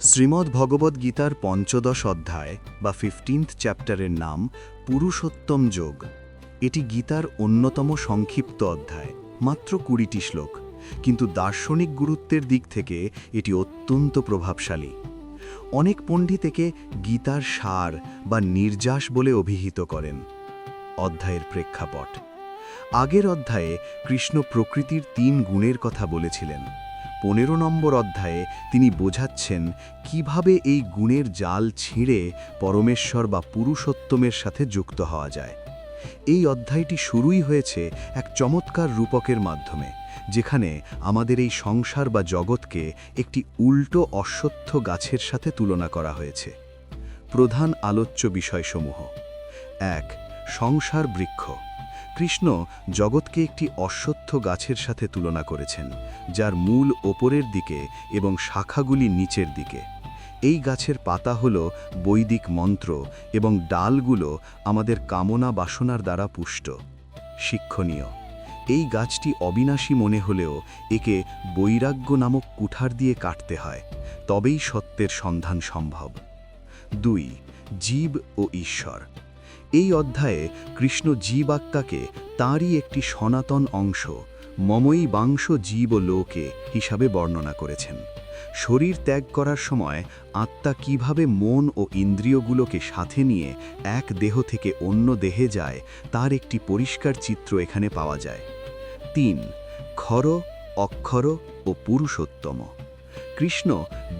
শ্রীমদ্ভগবদ্গীতার পঞ্চদশ অধ্যায় বা 15th চ্যাপ্টারের নাম পুরুষোত্তম যোগ। এটি গীতার অন্যতম সংক্ষিপ্ত অধ্যায়, মাত্র 20টি শ্লোক, কিন্তু দার্শনিক গুরুত্বের দিক থেকে এটি অত্যন্ত প্রভাবশালী। অনেক পণ্ডিত একে গীতার সার বা নির্যাস বলে অভিহিত করেন। অধ্যায়ের প্রেক্ষাপট: আগের অধ্যায়ে কৃষ্ণ প্রকৃতির 3 গুণের কথা বলেছিলেন। 15 নম্বর অধ্যায়ে তিনি বোঝাচ্ছেন কিভাবে এই গুণের জাল ছিঁড়ে পরমেশ্বর বা পুরুষোত্তমের সাথে যুক্ত হওয়া যায়। এই অধ্যায়টি শুরুই হয়েছে এক চমৎকার রূপকের মাধ্যমে, যেখানে আমাদের এই সংসার বা জগৎকে একটি উল্টো অশ্বত্থ গাছের সাথে তুলনা করা হয়েছে। প্রধান আলোচ্য বিষয়সমূহ: 1. সংসার বৃক্ষ। কৃষ্ণ জগৎকে একটি অশ্বত্থ গাছের সাথে তুলনা করেছেন, যার মূল ওপরের দিকে এবং শাখাগুলি নিচের দিকে। এই গাছের পাতা হল বৈদিক মন্ত্র এবং ডালগুলো আমাদের কামনা বাসনার দ্বারা পুষ্ট। শিক্ষণীয়: এই গাছটি অবিনাশী মনে হলেও একে বৈরাগ্য নামক কুঠার দিয়ে কাটতে হয়, তবেই সত্যের সন্ধান সম্ভব। 2. জীব ও ঈশ্বর। এই অধ্যায়ে কৃষ্ণ জীবাত্মাকে তাঁরই একটি সনাতন অংশ, মমই বাংশ জীব লোকে হিসাবে বর্ণনা করেছেন। শরীর ত্যাগ করার সময় আত্মা কিভাবে মন ও ইন্দ্রিয়গুলোকে সাথে নিয়ে এক দেহ থেকে অন্য দেহে যায়, তার একটি পরিষ্কার চিত্র এখানে পাওয়া যায়। 3. ক্ষর, অক্ষর ও পুরুষোত্তম। কৃষ্ণ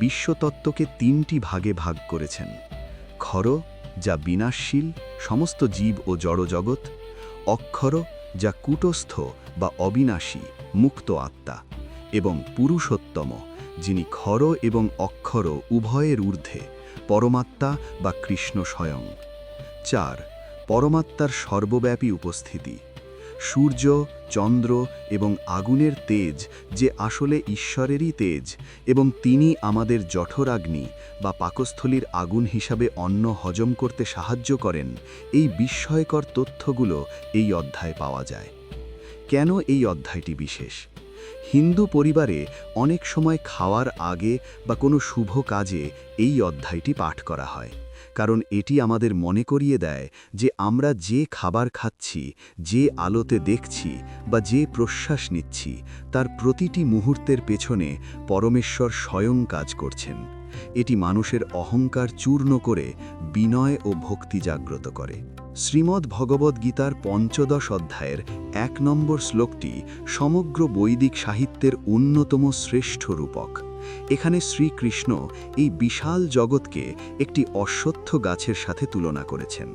বিশ্বতত্ত্বকে 3টি ভাগে ভাগ করেছেন: ক্ষর, যা বিনাশশীল, সমস্ত জীব ও জড়জগৎ; অক্ষর, যা কূটস্থ বা অবিনাশী, মুক্ত আত্মা; এবং পুরুষোত্তম, যিনি ক্ষর এবং অক্ষর উভয়ের ঊর্ধ্বে, পরমাত্মা বা কৃষ্ণ স্বয়ং। 4. পরমাত্মার সর্বব্যাপী উপস্থিতি। সূর্য, চন্দ্র এবং আগুনের তেজ যে আসলে ঈশ্বরেরই তেজ, এবং তিনি আমাদের জঠরাগ্নি বা পাকস্থলীর আগুন হিসাবে অন্ন হজম করতে সাহায্য করেন, এই বিস্ময়কর তথ্যগুলো এই অধ্যায়ে পাওয়া যায়। কেন এই অধ্যায়টি বিশেষ? হিন্দু পরিবারে অনেক সময় খাওয়ার আগে বা কোনো শুভ কাজে এই অধ্যায়টি পাঠ করা হয়, কারণ এটি আমাদের মনে করিয়ে দেয় যে আমরা যে খাবার খাচ্ছি, যে আলোতে দেখছি বা যে প্রশ্বাস নিচ্ছি, তার প্রতিটি মুহূর্তের পেছনে পরমেশ্বর স্বয়ং কাজ করছেন। এটি মানুষের অহংকার চূর্ণ করে বিনয় ও ভক্তি জাগ্রত করে। শ্রীমদ্ভগবদ্গীতার পঞ্চদশ অধ্যায়ের 1 নম্বর শ্লোকটি সমগ্র বৈদিক সাহিত্যের অন্যতম শ্রেষ্ঠ রূপক। এখানে শ্রীকৃষ্ণ এই বিশাল জগৎকে একটি অশ্বত্থ গাছের সাথে তুলনা করেছেন,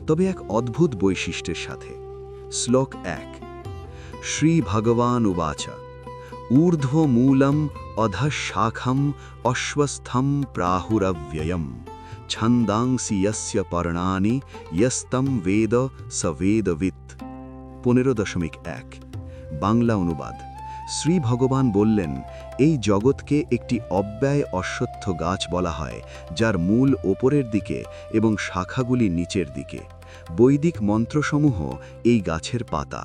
তবে এক অদ্ভুত বৈশিষ্ট্যের সাথে। শ্লোক 1: শ্রী ভগবান উবাচ ঊর্ধ্বমূলম অধঃশাখম অশ্বস্থম প্রাহুরব্যয়ম ছন্দাংসি যস্য পর্ণানি যস্তম বেদ স বেদবিৎ। 15.1 বাংলা অনুবাদ: শ্রী ভগবান বললেন, এই জগৎকে একটি অব্যয় অশ্বত্থ গাছ বলা হয়, যার মূল ওপরের দিকে এবং শাখাগুলি নিচের দিকে। বৈদিক মন্ত্রসমূহ এই গাছের পাতা।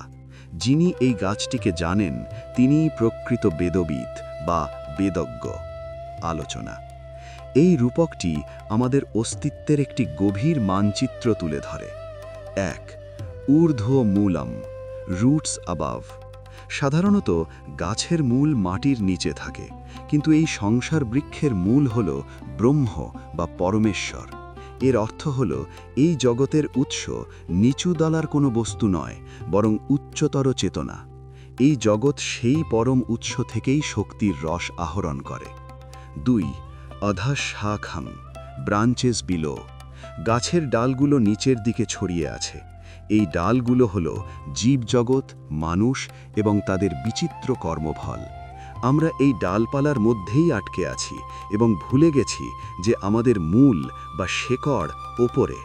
যিনি এই গাছটিকে জানেন, তিনিই প্রকৃত বেদবিদ বা বেদজ্ঞ। আলোচনা: এই রূপকটি আমাদের অস্তিত্বের একটি গভীর মানচিত্র তুলে ধরে। 1. ঊর্ধ্বমূলম, রুটস অ্যাবাভ। সাধারণত গাছের মূল মাটির নিচে থাকে, কিন্তু এই সংসার বৃক্ষের মূল হল ব্রহ্ম বা পরমেশ্বর। এর অর্থ হল এই জগতের উৎস নিচু দলার কোনো বস্তু নয়, বরং উচ্চতর চেতনা। এই জগৎ সেই পরম উৎস থেকেই শক্তির রস আহরণ করে। 2. অধঃশাখম, ব্রাঞ্চেস বিলো। গাছের ডালগুলো নিচের দিকে ছড়িয়ে আছে। এই ডালগুলো হল জীবজগৎ, মানুষ এবং তাদের বিচিত্র কর্মফল। আমরা এই ডালপালার মধ্যেই আটকে আছি এবং ভুলে গেছি যে আমাদের মূল বা শেকড় ওপরে।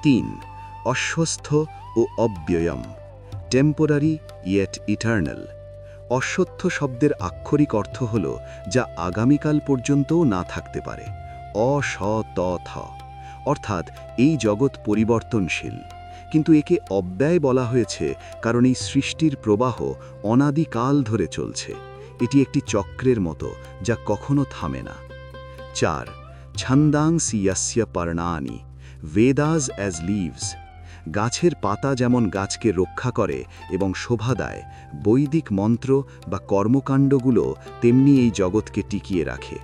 3. অশ্বস্থ ও অব্যয়ম, টেম্পোরারি ইয়েট ইটার্নাল। অশ্বত্থ শব্দের আক্ষরিক অর্থ হল যা আগামীকাল পর্যন্তও না থাকতে পারে। অ-স-ত-থ, অর্থাৎ এই জগৎ পরিবর্তনশীল, কিন্তু একে অব্যয় বলা হয়েছে কারণ এই সৃষ্টির প্রবাহ অনাদিকাল ধরে চলছে। এটি একটি চক্রের মতো, যা কখনো থামে না। 4. ছন্দাংসি ইয়স্য পর্ণানি বেদাস অ্যাজ লিভস। গাছের পাতা যেমন গাছকে রক্ষা করে এবং শোভা দেয়, বৈদিক মন্ত্র বা কর্মকাণ্ডগুলো তেমনি এই জগৎকে টিকিয়ে রাখে।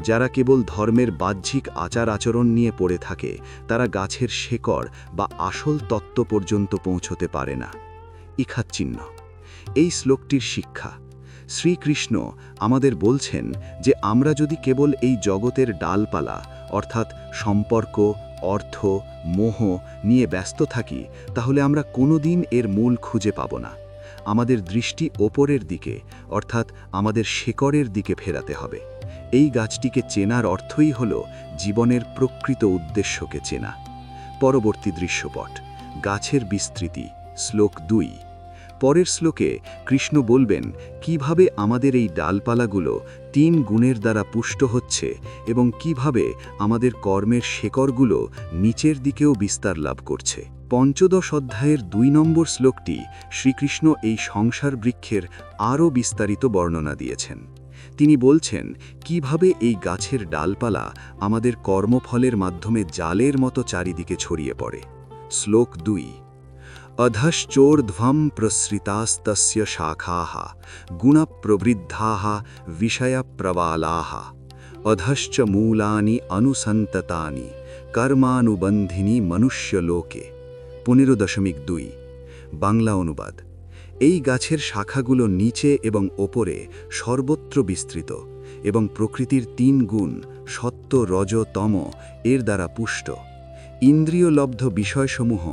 যারা কেবল ধর্মের বাহ্যিক আচার আচরণ নিয়ে পড়ে থাকে, তারা গাছের শেকড় বা আসল তত্ত্ব পর্যন্ত পৌঁছতে পারে না। ইখাচ্চিহ্ন। এই শ্লোকটির শিক্ষা, শ্রীকৃষ্ণ আমাদের বলছেন যে আমরা যদি কেবল এই জগতের ডালপালা অর্থাৎ সম্পর্ক, অর্থ, মোহ নিয়ে ব্যস্ত থাকি, তাহলে আমরা কোনোদিন এর মূল খুঁজে পাব না। আমাদের দৃষ্টি ওপরের দিকে অর্থাৎ আমাদের শেকড়ের দিকে ফেরাতে হবে। এই গাছটিকে চেনার অর্থই হল জীবনের প্রকৃত উদ্দেশ্যকে চেনা। পরবর্তী দৃশ্যপট, গাছের বিস্তৃতি, শ্লোক 2। পরের শ্লোকে কৃষ্ণ বলবেন কিভাবে আমাদের এই ডালপালাগুলো 3 গুণের দ্বারা পুষ্ট হচ্ছে এবং কিভাবে আমাদের কর্মের শেকড়গুলো নিচের দিকেও বিস্তার লাভ করছে। 15 অধ্যায়ের 2 নম্বর শ্লোকটি শ্রীকৃষ্ণ এই সংসার বৃক্ষের আরও বিস্তারিত বর্ণনা দিয়েছেন। তিনি বলছেন কিভাবে এই গাছের ডালপালা আমাদের কর্মফলের মাধ্যমে জালের মতো চারিদিকে ছড়িয়ে পড়ে। শ্লোক 2। অধশ্চোর্ধ্বম প্রসৃতাস্তস্য শাখাঃ গুণপ্রবৃদ্ধাঃ বিষয়প্রবালাঃ অধশ্চ মূলানি অনুসন্ততানি কর্মানুবন্ধিনী মনুষ্যলোকে। 15.2 বাংলা অনুবাদ। এই গাছের শাখাগুলো নিচে এবং ওপরে সর্বত্র বিস্তৃত এবং প্রকৃতির 3 গুণ সত্ত্ব, রজ, তম এর দ্বারা পুষ্ট। ইন্দ্রিয়লব্ধ বিষয়সমূহ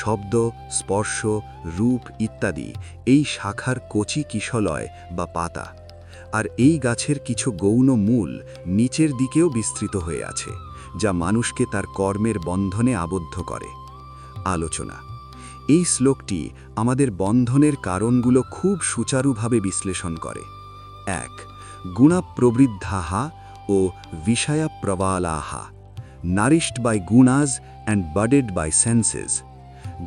শব্দ, স্পর্শ, রূপ ইত্যাদি এই শাখার কচি কিশলয় বা পাতা। আর এই গাছের কিছু গৌণ মূল নিচের দিকেও বিস্তৃত হয়ে আছে, যা মানুষকে তার কর্মের বন্ধনে আবদ্ধ করে। আলোচনা। এই শ্লোকটি আমাদের বন্ধনের কারণগুলো খুব সুচারুভাবে বিশ্লেষণ করে। 1. গুণপ্রবৃদ্ধাঃ ও বিষয়প্রবালাঃ, nourished by gunas and budded by senses।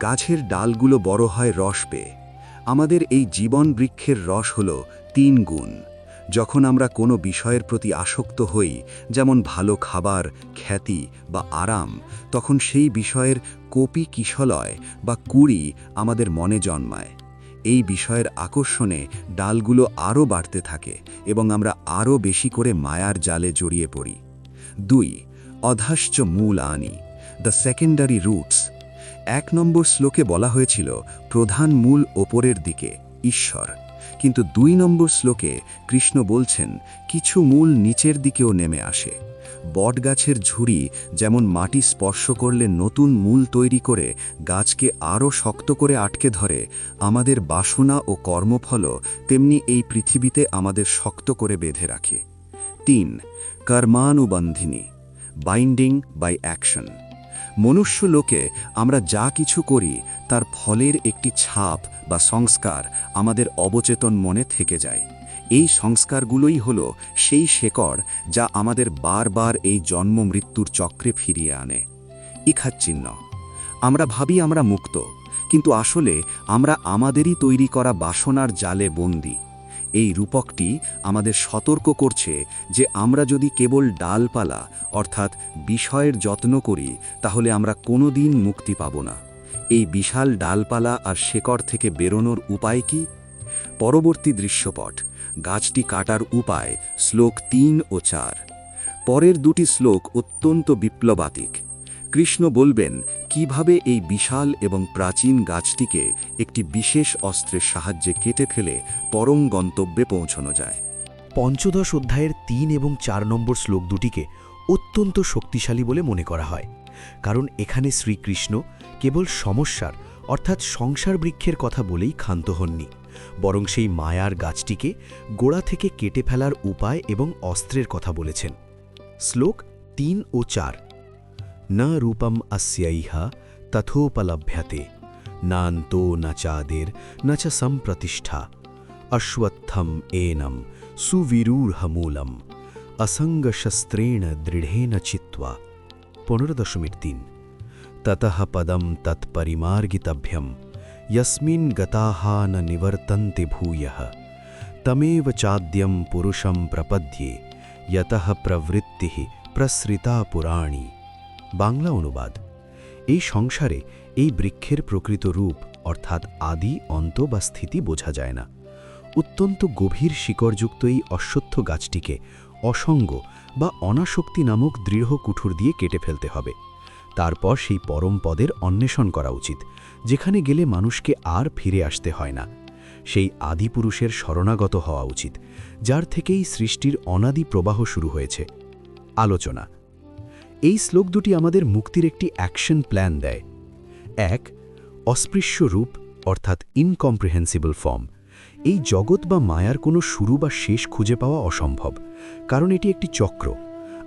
গাছের ডালগুলো বড় হয় রস পেয়ে। আমাদের এই জীবন বৃক্ষের রস হল 3 গুণ। যখন আমরা কোনো বিষয়ের প্রতি আসক্ত হই, যেমন ভালো খাবার, খ্যাতি বা আরাম, তখন সেই বিষয়ের কপি কিশলয় বা কুড়ি আমাদের মনে জন্মায়। এই বিষয়ের আকর্ষণে ডালগুলো আরও বাড়তে থাকে এবং আমরা আরও বেশি করে মায়ার জালে জড়িয়ে পড়ি। 2. অধশ্চ মূলানি, দ্য সেকেন্ডারি রুটস। 1 নম্বর শ্লোকে বলা হয়েছিল প্রধান মূল ওপরের দিকে, ঈশ্বর। কিন্তু 2 নম্বর শ্লোকে কৃষ্ণ বলছেন কিছু মূল নিচের দিকেও নেমে আসে। বটগাছের ঝুড়ি যেমন মাটি স্পর্শ করলে নতুন মূল তৈরি করে গাছকে আরও শক্ত করে আটকে ধরে, আমাদের বাসনা ও কর্মফলও তেমনি এই পৃথিবীতে আমাদের শক্ত করে বেঁধে রাখে। 3. কর্মানুবন্ধিনী, বাইন্ডিং বাই অ্যাকশন। মনুষ্য লোকে আমরা যা কিছু করি তার ফলের একটি ছাপ বা সংস্কার আমাদের অবচেতন মনে থেকে যায়। এই সংস্কারগুলোই হলো সেই শেকড় যা আমাদের বারবার এই জন্ম মৃত্যুর চক্রে ফিরিয়ে আনে। ইখাচ্চিহ্ন। আমরা ভাবি আমরা মুক্ত, কিন্তু আসলে আমরা আমাদেরই তৈরি করা বাসনার জালে বন্দী। এই রূপকটি আমাদের সতর্ক করছে যে আমরা যদি কেবল ডালপালা অর্থাৎ বিষয়ের যত্ন করি, তাহলে আমরা কোনোদিন মুক্তি পাব না। এই বিশাল ডালপালা আর শেকড় থেকে বেরোনোর উপায় কি? পরবর্তী দৃশ্যপট, গাছটি কাটার উপায়, শ্লোক 3 ও 4। পরের 2টি শ্লোক অত্যন্ত বিপ্লবাত্মক। কৃষ্ণ বলবেন কিভাবে এই বিশাল এবং প্রাচীন গাছটিকে একটি বিশেষ অস্ত্রের সাহায্যে কেটে ফেলে পরম গন্তব্যে পৌঁছানো যায়। 15 অধ্যায়ের 3 এবং 4 নম্বর শ্লোক দুটিকে অত্যন্ত শক্তিশালী বলে মনে করা হয়, কারণ এখানে শ্রীকৃষ্ণ কেবল সমস্যার অর্থাৎ সংসার বৃক্ষের কথা বলেই ক্ষান্ত হননি, বরং সেই মায়ার গাছটিকে গোড়া থেকে কেটে ফেলার উপায় এবং অস্ত্রের কথা বলেছেন। শ্লোক 3 ও 4। ন রূপম अस्यैह তথোপলভ্যতে নান্তো ন চাদের ন চ সম্প্রতিষ্ঠা অশ্বত্থম এনম সুবিরূঢ়মূলম অসঙ্গশস্ত্রেণ দৃঢ়েন চিত্বা। 15.3। ততঃ পদম তৎপরিমার্গিতভ্যম यस्मिन् गताः न निवर्तन्ते भूयः तमेव चाद्यं पुरुषं प्रपद्ये यतः प्रवृत्तिः প্রসৃতা পুরাণী। বাংলা অনুবাদ: এই সংসারে এই বৃক্ষের প্রকৃত রূপ অর্থাৎ আদি, অন্ত বা স্থিতি বোঝা যায় না। অত্যন্ত গভীর শিকড়যুক্ত এই অশ্বত্থ গাছটিকে অসঙ্গ বা অনাসক্তি নামক দৃঢ় কুঠুর দিয়ে কেটে ফেলতে হবে। তারপর সেই পরম পদের অন্বেষণ করা উচিত, যেখানে গেলে মানুষকে আর ফিরে আসতে হয় না। সেই আদিপুরুষের শরণাগত হওয়া উচিত, যার থেকেই সৃষ্টির অনাদি প্রবাহ শুরু হয়েছে। আলোচনা: এই শ্লোক দুটি আমাদের মুক্তির একটি অ্যাকশন প্ল্যান দেয়। ১. অস্পৃশ্য রূপ অর্থাৎ ইনকম্প্রিহেন্সিবল ফর্ম। এই জগৎ বা মায়ার কোনো শুরু বা শেষ খুঁজে পাওয়া অসম্ভব, কারণ এটি একটি চক্র।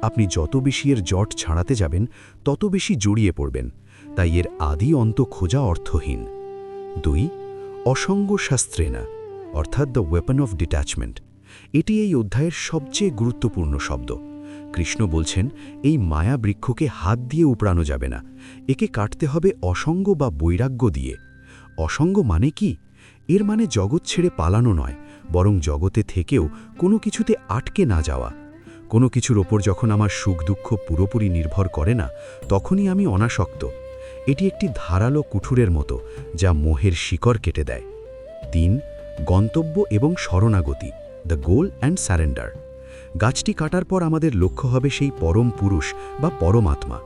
আপনি যত বেশি এর জট ছাড়াতে যাবেন, তত বেশি জড়িয়ে পড়বেন, তাই এর আদি অন্ত খোঁজা অর্থহীন। ২. অসঙ্গ শাস্ত্রেনা অর্থাৎ দ্য ওয়েপন অফ ডিট্যাচমেন্ট। এটি এই অধ্যায়ের সবচেয়ে গুরুত্বপূর্ণ শব্দ। কৃষ্ণ বলছেন, এই মায়া বৃক্ষকে হাত দিয়ে উপড়ানো যাবে না, একে কাটতে হবে অসঙ্গ বা বৈরাগ্য দিয়ে। অসঙ্গ মানে কি? এর মানে জগৎ ছেড়ে পালানো নয়, বরং জগতে থেকেও কোনো কিছুতে আটকে না যাওয়া। কোনো কিছুর ওপর যখন আমার সুখ দুঃখ পুরোপুরি নির্ভর করে না, তখনই আমি অনাসক্ত। এটি একটি ধারালো কুঠুরের মতো, যা মোহের শিকড় কেটে দেয়। ৩. গন্তব্য এবং শরণাগতি, দ্য গোল অ্যান্ড স্যারেন্ডার। গাছটি কাটার পর আমাদের লক্ষ্য হবে সেই পরম পুরুষ বা পরমাত্মা।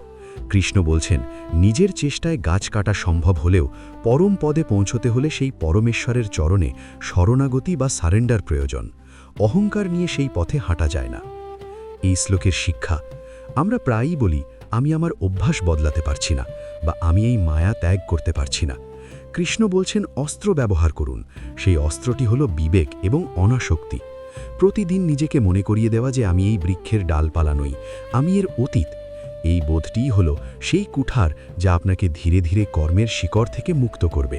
কৃষ্ণ বলছেন, নিজের চেষ্টায় গাছ কাটা সম্ভব হলেও পরম পদে পৌঁছতে হলে সেই পরমেশ্বরের চরণে শরণাগতি বা সারেন্ডার প্রয়োজন। অহংকার নিয়ে সেই পথে হাঁটা যায় না। এই শ্লোকের শিক্ষা: আমরা প্রায়ই বলি, আমি আমার অভ্যাস বদলাতে পারছি না, বা আমি এই মায়া ত্যাগ করতে পারছি না। কৃষ্ণ বলছেন, অস্ত্র ব্যবহার করুন। সেই অস্ত্রটি হল বিবেক এবং অনাসক্তি। প্রতিদিন নিজেকে মনে করিয়ে দেওয়া যে আমি এই বৃক্ষের ডালপালা নই, আমি এর অতীত। এই বোধটিই হল সেই কুঠার যা আপনাকে ধীরে ধীরে কর্মের শিকড় থেকে মুক্ত করবে।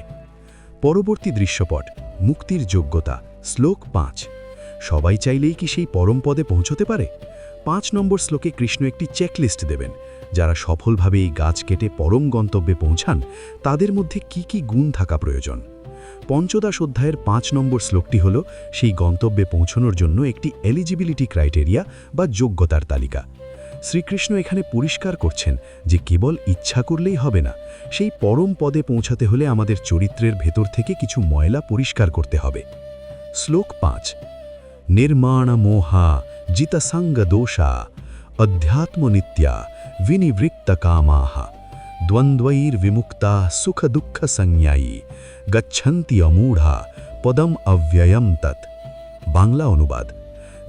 পরবর্তী দৃশ্যপট: মুক্তির যোগ্যতা, শ্লোক ৫। সবাই চাইলেই কি সেই পরম পদে পৌঁছতে পারে? ৫ নম্বর শ্লোকে কৃষ্ণ একটি চেকলিস্ট দেবেন। যারা সফলভাবে এই গাছ কেটে পরম গন্তব্যে পৌঁছান, তাদের মধ্যে কি কি গুণ থাকা প্রয়োজন। পঞ্চদশ অধ্যায়ের ৫ নম্বর শ্লোকটি হল সেই গন্তব্যে পৌঁছানোর জন্য একটি এলিজিবিলিটি ক্রাইটেরিয়া বা যোগ্যতার তালিকা। শ্রীকৃষ্ণ এখানে পরিষ্কার করছেন যে কেবল ইচ্ছা করলেই হবে না, সেই পরম পদে পৌঁছাতে হলে আমাদের চরিত্রের ভেতর থেকে কিছু ময়লা পরিষ্কার করতে হবে। শ্লোক ৫: নির্মাণ মোহা জিতসঙ্গ দোষা অধ্যাত্মনিত্যা বিনিবৃত্ত কামাহা দ্বন্দ্বৈর বিমুক্তা সুখ দুঃখ সংজ্ঞায়ী গচ্ছন্তি অমূঢ়া পদম অব্যয়ম তৎ। বাংলা অনুবাদ: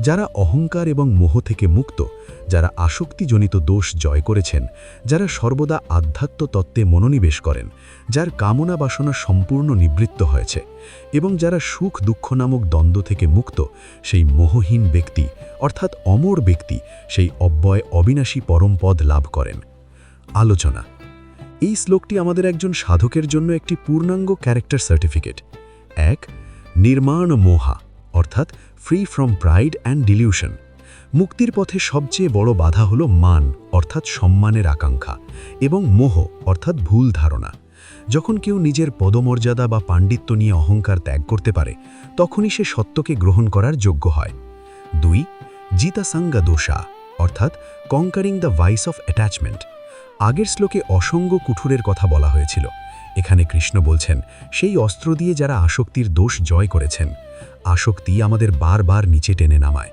যারা অহংকার এবং মোহ থেকে মুক্ত, যারা আসক্তিজনিত দোষ জয় করেছেন, যারা সর্বদা আধ্যাত্ম তত্ত্বে মনোনিবেশ করেন, যার কামনা বাসনা সম্পূর্ণ নিবৃত্ত হয়েছে, এবং যারা সুখ দুঃখ নামক দ্বন্দ্ব থেকে মুক্ত, সেই মোহহীন ব্যক্তি অর্থাৎ অমর ব্যক্তি সেই অব্যয় অবিনাশী পরম পদ লাভ করেন। আলোচনা: এই শ্লোকটি আমাদের একজন সাধকের জন্য একটি পূর্ণাঙ্গ ক্যারেক্টার সার্টিফিকেট। ১. নির্মাণ মোহা অর্থাৎ free from pride and dilution. মুক্তির পথে সবচেয়ে বড় বাধা হল মান অর্থাৎ সম্মানের আকাঙ্ক্ষা, এবং মোহ অর্থাৎ ভুল ধারণা। যখন কেউ নিজের পদমর্যাদা বা পাণ্ডিত্য নিয়ে অহংকার ত্যাগ করতে পারে, তখনই সে সত্যকে গ্রহণ করার যোগ্য হয়। ২. জিতাসাঙ্গা দোষা অর্থাৎ কঙ্কারিং দ্য ভাইস অফ অ্যাটাচমেন্ট। আগের শ্লোকে অসঙ্গ কুঠুরের কথা বলা হয়েছিল। এখানে কৃষ্ণ বলছেন, সেই অস্ত্র দিয়ে যারা আসক্তির দোষ জয় করেছেন। আসক্তি আমাদের বারবার নিচে টেনে নামায়।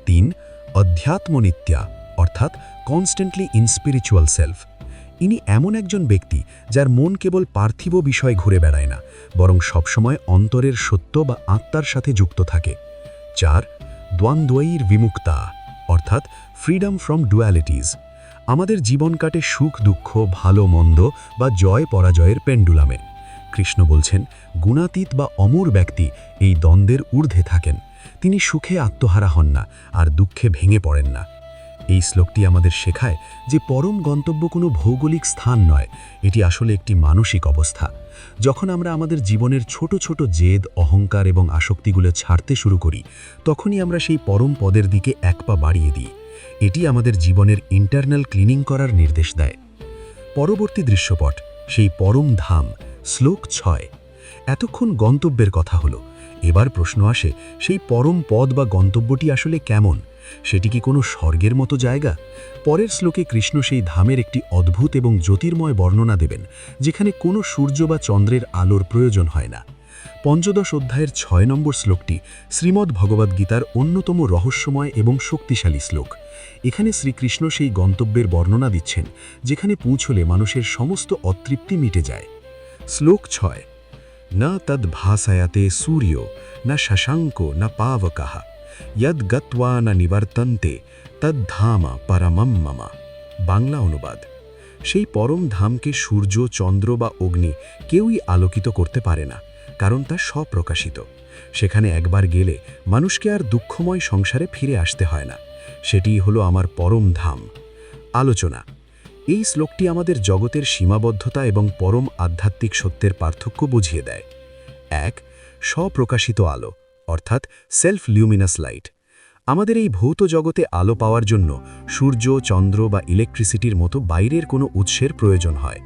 ৩. অধ্যাত্মনিত্যা অর্থাৎ কনস্ট্যান্টলি ইন স্পিরিচুয়াল সেলফ। ইনি এমন একজন ব্যক্তি যার মন কেবল পার্থিব বিষয় ঘুরে বেড়ায় না, বরং সবসময় অন্তরের সত্য বা আত্মার সাথে যুক্ত থাকে। ৪. দ্বন্দ্বৈর বিমুক্তা অর্থাৎ ফ্রিডম ফ্রম ডুয়ালিটিজ। আমাদের জীবন কাটে সুখ দুঃখ, ভালো মন্দ বা জয় পরাজয়ের পেন্ডুলামে। কৃষ্ণ বলছেন, গুণাতীত বা অমর ব্যক্তি এই দ্বন্দ্বের ঊর্ধ্বে থাকেন। তিনি সুখে আত্মহারা হন না, আর দুঃখে ভেঙে পড়েন না। এই শ্লোকটি আমাদের শেখায় যে পরম গন্তব্য কোনো ভৌগোলিক স্থান নয়, এটি আসলে একটি মানসিক অবস্থা। যখন আমরা আমাদের জীবনের ছোট ছোট জেদ, অহংকার এবং আসক্তিগুলো ছাড়তে শুরু করি, তখনই আমরা সেই পরম পদের দিকে এক পা বাড়িয়ে দিই। এটি আমাদের জীবনের ইন্টারনাল ক্লিনিং করার নির্দেশ দেয়। পরবর্তী দৃশ্যপট: সেই পরম ধাম, শ্লোক ৬। এতক্ষণ গন্তব্যের কথা হলো, এবার প্রশ্ন আসে, সেই পরম পদ বা গন্তব্যটি আসলে কেমন? সেটি কি কোনো স্বর্গের মতো জায়গা? পরের শ্লোকে কৃষ্ণ সেই ধামের একটি অদ্ভুত এবং জ্যোতির্ময় বর্ণনা দেবেন, যেখানে কোনো সূর্য বা চন্দ্রের আলোর প্রয়োজন হয় না। পঞ্চদশ অধ্যায়ের 6 নম্বর শ্লোকটি শ্রীমদ্ ভগবদ্গীতার অন্যতম রহস্যময় এবং শক্তিশালী শ্লোক। এখানে শ্রীকৃষ্ণ সেই গন্তব্যের বর্ণনা দিচ্ছেন, যেখানে পৌঁছলে মানুষের সমস্ত অতৃপ্তি মিটে যায়। শ্লোক 6। না তদ ভাসায়াতে সূর্য না শশাঙ্ক না পাবকः যদ গত্বা না নিবর্তন্তে তদ্ধাম পরমম মম। বাংলা অনুবাদ: সেই পরম ধামকে সূর্য, চন্দ্র বা অগ্নি কেউই আলোকিত করতে পারে না, কারণ তা স্বপ্রকাশিত। সেখানে একবার গেলে মানুষকে আর দুঃখময় সংসারে ফিরে আসতে হয় না। সেটিই হলো আমার পরম ধাম। আলোচনা: এই শ্লোকটি আমাদের জগতের সীমাবদ্ধতা এবং পরম আধ্যাত্মিক সত্যের পার্থক্য বুঝিয়ে দেয়। 1. স্বপ্রকাশিত আলো, অর্থাৎ সেলফ লিউমিনাস লাইট। আমাদের এই ভৌত জগতে আলো পাওয়ার জন্য সূর্য, চন্দ্র বা ইলেকট্রিসিটির মতো বাইরের কোনো উৎসের প্রয়োজন হয়।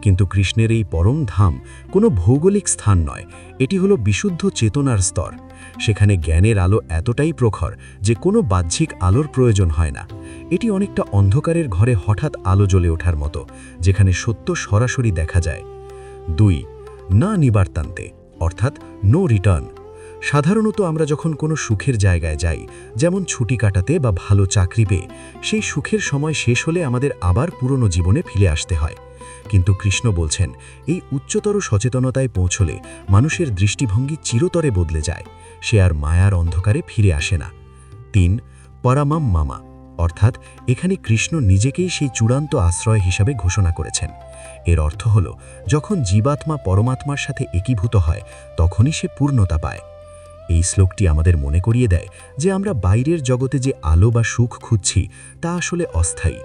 কিন্তু কৃষ্ণের এই পরম ধাম কোনো ভৌগোলিক স্থান নয়, এটি হলো বিশুদ্ধ চেতনার স্তর। সেখানে জ্ঞানের আলো এতটাই প্রখর যে কোনো বাহ্যিক আলোর প্রয়োজন হয় না। এটি অনেকটা অন্ধকারের ঘরে হঠাৎ আলো জ্বলে ওঠার মতো, যেখানে সত্য সরাসরি দেখা যায়। 2. না নিবার্তান্তে, অর্থাৎ নো রিটার্ন। সাধারণত আমরা যখন কোনো সুখের জায়গায় যাই, যেমন ছুটি কাটাতে বা ভালো চাকরি পেয়ে, সেই সুখের সময় শেষ হলে আমাদের আবার পুরনো জীবনে ফিরে আসতে হয়। কিন্তু কৃষ্ণ বলছেন, এই উচ্চতর সচেতনতায় পৌঁছলে মানুষের দৃষ্টিভঙ্গি চিরতরে বদলে যায়। সে আর মায়ার অন্ধকারে ফিরে আসে না। 3. পরমম মম, অর্থাৎ এখানে কৃষ্ণ নিজেকেই সেই চূড়ান্ত আশ্রয় হিসাবে ঘোষণা করেছেন। এর অর্থ হল, যখন জীবাত্মা পরমাত্মার সাথে একীভূত হয়, তখনই সে পূর্ণতা পায়। এই শ্লোকটি আমাদের মনে করিয়ে দেয় যে আমরা বাইরের জগতে যে আলো বা সুখ খুঁজছি, তা আসলে অস্থায়ী।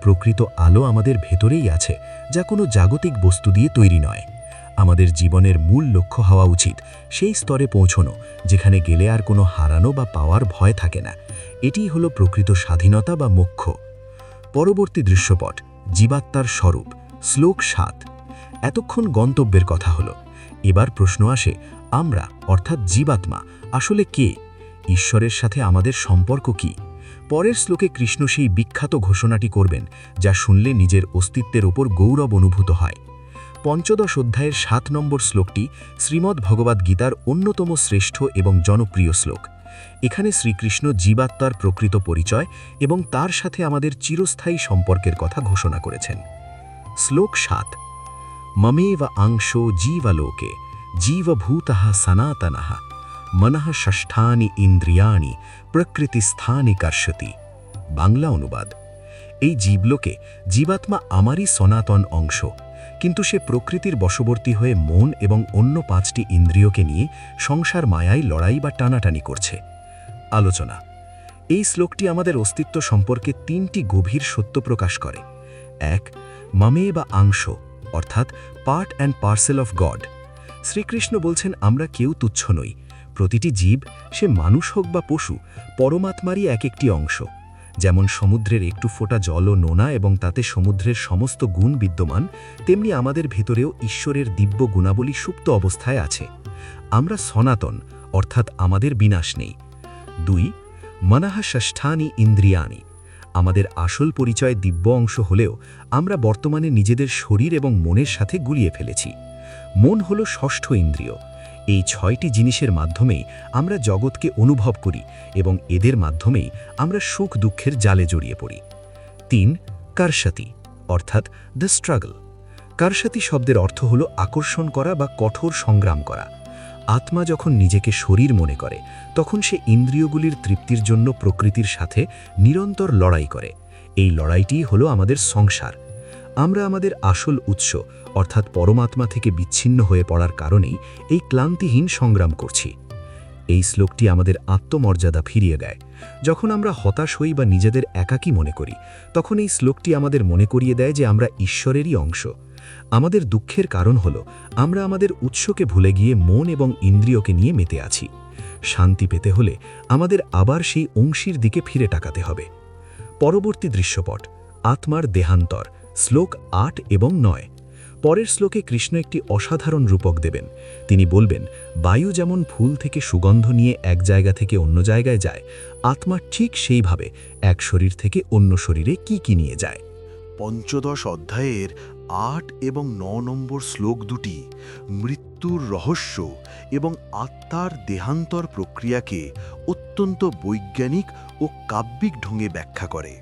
প্রকৃত আলো আমাদের ভেতরেই আছে, যা কোনো জাগতিক বস্তু দিয়ে তৈরি নয়। আমাদের জীবনের মূল লক্ষ্য হওয়া উচিত সেই স্তরে পৌঁছনো, যেখানে গেলে আর কোনো হারানো বা পাওয়ার ভয় থাকে না। এটিই হলো প্রকৃত স্বাধীনতা বা মোক্ষ। পরবর্তী দৃশ্যপট: জীবাত্মার স্বরূপ। শ্লোক 7। এতক্ষণ গন্তব্যের কথা হলো। এবার প্রশ্ন আসে, আমরা অর্থাৎ জীবাত্মা আসলে কে? ঈশ্বরের সাথে আমাদের সম্পর্ক কি? পরের শ্লোকে কৃষ্ণ সেই বিখ্যাত ঘোষণাটি করবেন, যা শুনলে নিজের অস্তিত্বের ওপর গৌরব অনুভূত হয়। পঞ্চদশ অধ্যায়ের 7 নম্বর শ্লোকটি শ্রীমদ্ ভগবদ্গীতার অন্যতম শ্রেষ্ঠ এবং জনপ্রিয় শ্লোক। এখানে শ্রীকৃষ্ণ জীবাত্মার প্রকৃত পরিচয় এবং তার সাথে আমাদের চিরস্থায়ী সম্পর্কের কথা ঘোষণা করেছেন। শ্লোক 7। মমেব আংশো জীবলোকে জীবভূতঃ সনাতনঃ মনঃ ষষ্ঠানি ইন্দ্রিয়াণি প্রকৃতিস্থানি কর্ষতি। বাংলা অনুবাদ: এই জীবলোকে জীবাত্মা আমারই সনাতন অংশ, কিন্তু সে প্রকৃতির বশবর্তী হয়ে মন এবং অন্য 5টি ইন্দ্রিয়কে নিয়ে সংসার মায়ায় লড়াই বা টানাটানি করছে। আলোচনা: এই শ্লোকটি আমাদের অস্তিত্ব সম্পর্কে 3টি গভীর সত্য প্রকাশ করে। 1. মমে বা আংশ, অর্থাৎ part and parcel of God. Shri Krishna বলছেন, আমরা কেউ তুচ্ছ নই। প্রতিটি জীব, সে মানুষ হোক বা পশু, পরমাত্মারই এক একটি অংশ। যেমন সমুদ্রের একটু ফোঁটা জলও নোনা এবং তাতে সমুদ্রের সমস্ত গুণ বিদ্যমান, তেমনি আমাদের ভেতরেও ঈশ্বরের দিব্য গুণাবলী সুপ্ত অবস্থায় আছে। আমরা সনাতন, অর্থাৎ আমাদের বিনাশ নেই। 2. মনঃ ষষ্ঠানি ইন্দ্রিয়াণি। আমাদের আসল পরিচয় দিব্য অংশ হলেও আমরা বর্তমানে নিজেদের শরীর এবং মনের সাথে গুলিয়ে ফেলেছি। মন হল ষষ্ঠ ইন্দ্রিয়। এই 6টি জিনিসের মাধ্যমেই আমরা জগৎকে অনুভব করি এবং এদের মাধ্যমেই আমরা সুখ দুঃখের জালে জড়িয়ে পড়ি। 3. কর্ষতি, অর্থাৎ দ্য স্ট্রাগল। কর্ষতি শব্দের অর্থ হল আকর্ষণ করা বা কঠোর সংগ্রাম করা। আত্মা যখন নিজেকে শরীর মনে করে, তখন সে ইন্দ্রিয়গুলির তৃপ্তির জন্য প্রকৃতির সাথে নিরন্তর লড়াই করে। এই লড়াইটিই হলো আমাদের সংসার। আমরা আমাদের আসল উৎস অর্থাৎ পরমাত্মা থেকে বিচ্ছিন্ন হয়ে পড়ার কারণেই এই ক্লান্তিহীন সংগ্রাম করছি। এই শ্লোকটি আমাদের আত্মমর্যাদা ফিরিয়ে দেয়। যখন আমরা হতাশ হই বা নিজেদের একাকী মনে করি, তখন এই শ্লোকটি আমাদের মনে করিয়ে দেয় যে আমরা ঈশ্বরেরই অংশ। আমাদের দুঃখের কারণ হলো আমরা আমাদের উৎসকে ভুলে গিয়ে মন এবং ইন্দ্রিয়কে নিয়ে মেতে আছি। শান্তি পেতে হলে আমাদের আবার সেই অংশীর দিকে ফিরে তাকাতে হবে। পরবর্তী দৃশ্যপট: আত্মার দেহান্তর। শ্লোক 8 এবং 9। পরের শ্লোকে কৃষ্ণ একটি অসাধারণ রূপক দেবেন। তিনি বলবেন, বায়ু যেমন ফুল থেকে সুগন্ধ নিয়ে এক জায়গা থেকে অন্য জায়গায় যায়, আত্মা ঠিক সেইভাবে এক শরীর থেকে অন্য শরীরে কি নিয়ে যায়। পঞ্চদশ অধ্যায়ের 8 এবং 9 নম্বর শ্লোক দুটি মৃত্যুর রহস্য এবং আত্মার দেহান্তর প্রক্রিয়াকে অত্যন্ত বৈজ্ঞানিক ও কাব্যিক ঢঙে ব্যাখ্যা করে।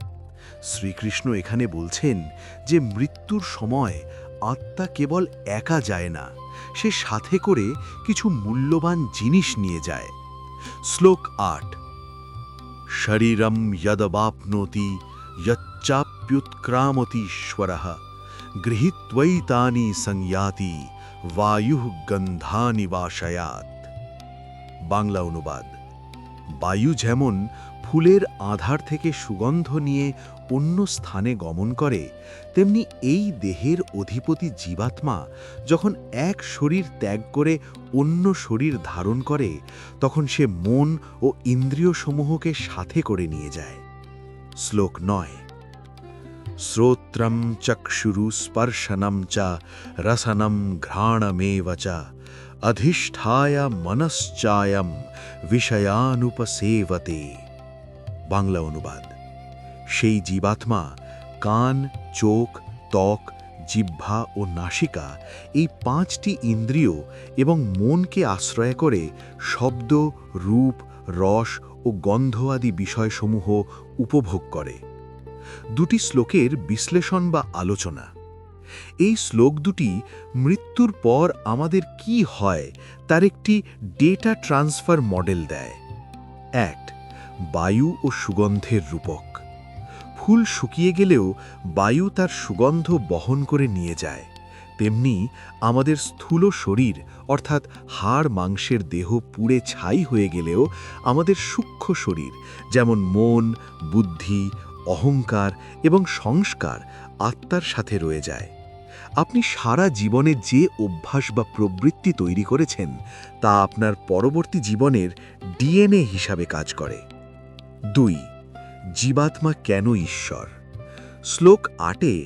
শ্রীকৃষ্ণ এখানে বলছেন যে মৃত্যুর সময় আত্মা কেবল একা যায় না, সে সাথে করে কিছু মূল্যবান জিনিস নিয়ে যায়। শ্লোক 8, শরীরম যদবাপ্নোতি যচ্চাপ্যুৎক্রামতীশ্বরঃ গৃহীত্বৈতানি সংয়াতি বায়ুঃ গন্ধানি বাশয়াৎ। বাংলা অনুবাদ: বায়ু যেমন ফুলের আধার থেকে সুগন্ধ নিয়ে অন্য স্থানে গমন করে, তেমনি এই দেহের অধিপতি জীবাত্মা যখন এক শরীর ত্যাগ করে অন্য শরীর ধারণ করে, তখন সে মন ও ইন্দ্রিয়সমূহকে সাথে করে নিয়ে যায়। শ্লোক 9, শ্রোত্রম চক্ষুরু স্পর্শনম চ রসনম ঘ্রাণমেব চ অধিষ্ঠায় মনশ্চায়ম বিষয়ানুপসেবতে। বাংলা অনুবাদ: সেই জীবাত্মা কান, চোখ, ত্বক, জিহ্বা ও নাসিকা এই 5টি ইন্দ্রিয় এবং মনকে আশ্রয় করে শব্দ, রূপ, রস ও গন্ধ আদি বিষয়সমূহ উপভোগ করে। দুটি শ্লোকের বিশ্লেষণ বা আলোচনা। এই শ্লোক দুটি মৃত্যুর পর আমাদের কি হয় তার একটি ডেটা ট্রান্সফার মডেল দেয়। 1. বায়ু ও সুগন্ধের রূপক। ফুল শুকিয়ে গেলেও বায়ু তার সুগন্ধ বহন করে নিয়ে যায়, তেমনি আমাদের স্থূল শরীর অর্থাৎ হাড় মাংসের দেহ পুড়ে ছাই হয়ে গেলেও আমাদের সূক্ষ্ম শরীর যেমন মন, বুদ্ধি, অহংকার এবং সংস্কার আত্মার সাথে রয়ে যায়। আপনি সারা জীবনে যে অভ্যাস বা প্রবৃত্তি তৈরি করেছেন তা আপনার পরবর্তী জীবনের ডিএনএ হিসাবে কাজ করে। 2. জীবাত্মা কেন ঈশ্বর? শ্লোক 8-এ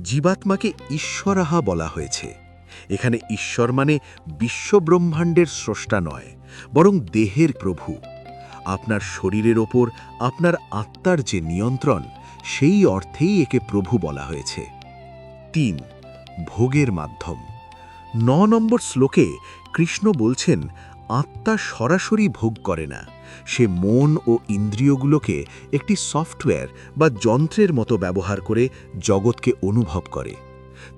জীবাত্মাকে ঈশ্বরাহা বলা হয়েছে। এখানে ঈশ্বর মানে বিশ্বব্রহ্মাণ্ডের স্রষ্টা নয়, বরং দেহের প্রভু। আপনার শরীরের ওপর আপনার আত্মার যে নিয়ন্ত্রণ, সেই অর্থেই একে প্রভু বলা হয়েছে। 3. ভোগের মাধ্যম। 9 নম্বর শ্লোকে কৃষ্ণ বলছেন, আত্মা সরাসরি ভোগ করে না, সে মন ও ইন্দ্রিয়গুলোকে একটি সফটওয়্যার বা যন্ত্রের মতো ব্যবহার করে জগৎকে অনুভব করে।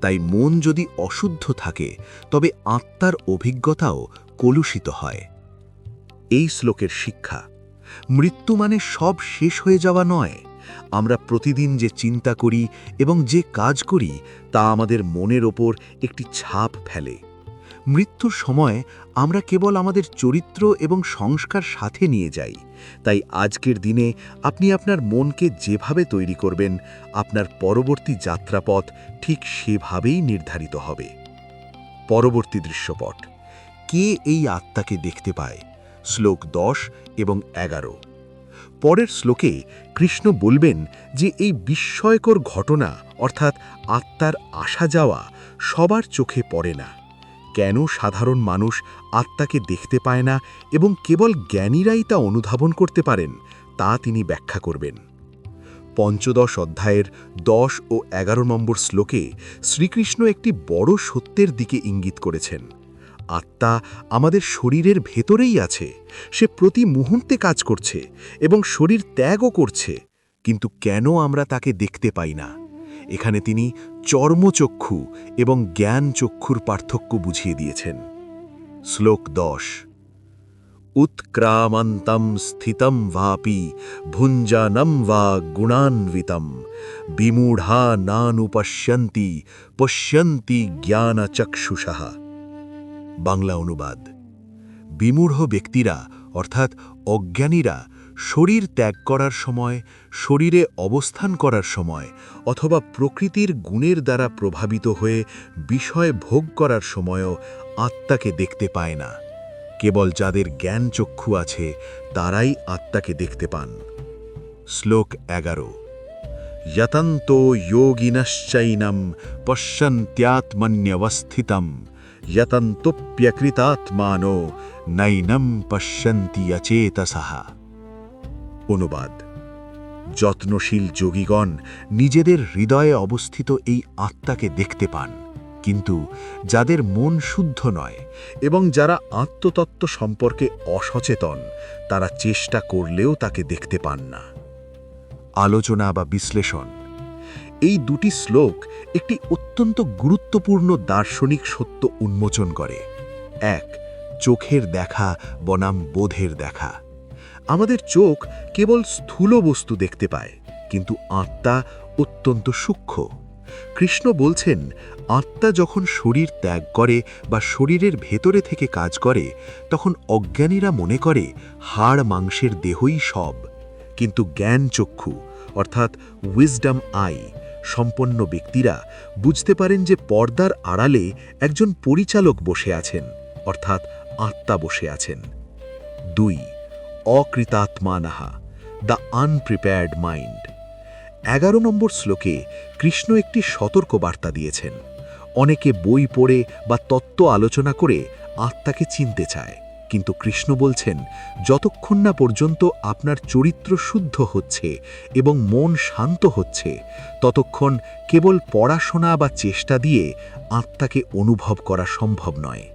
তাই মন যদি অশুদ্ধ থাকে, তবে আত্মার অভিজ্ঞতাও কলুষিত হয়। এই শ্লোকের শিক্ষা: মৃত্যু মানে সব শেষ হয়ে যাওয়া নয়। আমরা প্রতিদিন যে চিন্তা করি এবং যে কাজ করি তা আমাদের মনের ওপর একটি ছাপ ফেলে। মৃত্যুর সময় আমরা কেবল আমাদের চরিত্র এবং সংস্কার সাথে নিয়ে যাই। তাই আজকের দিনে আপনি আপনার মনকে যেভাবে তৈরি করবেন, আপনার পরবর্তী যাত্রাপথ ঠিক সেভাবেই নির্ধারিত হবে। পরবর্তী দৃশ্যপট: কে এই আত্মাকে দেখতে পায়? শ্লোক 10 এবং 11। পরের শ্লোকে কৃষ্ণ বলবেন যে এই বিস্ময়কর ঘটনা অর্থাৎ আত্মার আসা যাওয়া সবার চোখে পড়ে না। কেন সাধারণ মানুষ আত্মাকে দেখতে পায় না এবং কেবল জ্ঞানীরাই তা অনুধাবন করতে পারেন, তা তিনি ব্যাখ্যা করবেন। পঞ্চদশ অধ্যায়ের 10 ও 11 নম্বর শ্লোকে শ্রীকৃষ্ণ একটি বড় সত্যের দিকে ইঙ্গিত করেছেন। আত্মা আমাদের শরীরের ভেতরেই আছে, সে প্রতি মুহূর্তে কাজ করছে এবং শরীর ত্যাগও করছে, কিন্তু কেন আমরা তাকে দেখতে পাই না? এখানে তিনি চর্মচক্ষু এবং জ্ঞান চক্ষুর পার্থক্য বুঝিয়ে দিয়েছেন। শ্লোক 10, উৎক্রামন্তম স্থিতম ভাপি ভুঞ্জানম বা গুণান্বিতম বিমূঢ়া নানুপশ্যন্তি পশ্যন্তি জ্ঞানচক্ষুষাঃ। বাংলা অনুবাদ: বিমূঢ় ব্যক্তিরা অর্থাৎ অজ্ঞানীরা শরীর ত্যাগ করার সময়, শরীরে অবস্থান করার সময় অথবা প্রকৃতির গুণের দ্বারা প্রভাবিত হয়ে বিষয় ভোগ করার সময়ও আত্মাকে দেখতে পায় না। কেবল যাদের জ্ঞান চক্ষু আছে তারাই আত্মাকে দেখতে পান। শ্লোক 11, यतन्तो योगिनश्चैनं पश्यन्त्यात्मन्यवस्थितं यतन्तोऽप्यकृतात्मानो नैनं पश्यन्ति अचेतसः। অনুবাদ: যত্নশীল যোগীগণ নিজেদের হৃদয়ে অবস্থিত এই আত্মাকে দেখতে পান, কিন্তু যাদের মন শুদ্ধ নয় এবং যারা আত্মতত্ত্ব সম্পর্কে অসচেতন, তারা চেষ্টা করলেও তাকে দেখতে পান না। আলোচনা বা বিশ্লেষণ: এই দুটি শ্লোক একটি অত্যন্ত গুরুত্বপূর্ণ দার্শনিক সত্য উন্মোচন করে। ১. চোখের দেখা বনাম বোধের দেখা। আমাদের চোখ কেবল স্থূল বস্তু দেখতে পায়, কিন্তু আত্মা অত্যন্ত সূক্ষ্ম। কৃষ্ণ বলছেন, আত্মা যখন শরীর ত্যাগ করে বা শরীরের ভেতরে থেকে কাজ করে, তখন অজ্ঞানীরা মনে করে হাড় মাংসের দেহই সব। কিন্তু জ্ঞান চক্ষু অর্থাৎ উইজডম আই সম্পন্ন ব্যক্তিরা বুঝতে পারেন যে পর্দার আড়ালে একজন পরিচালক বসে আছেন, অর্থাৎ আত্মা বসে আছেন। ২. অকৃতাত্মানাহা, দ্য আনপ্রিপেয়ার্ড মাইন্ড। ১১ নম্বর শ্লোকে কৃষ্ণ একটি সতর্ক বার্তা দিয়েছেন। অনেকে বই পড়ে বা তত্ত্ব আলোচনা করে আত্মাকে চিনতে চায়, কিন্তু কৃষ্ণ বলছেন, যতক্ষণ না পর্যন্ত আপনার চরিত্র শুদ্ধ হচ্ছে এবং মন শান্ত হচ্ছে, ততক্ষণ কেবল পড়াশোনা বা চেষ্টা দিয়ে আত্মাকে অনুভব করা সম্ভব নয়।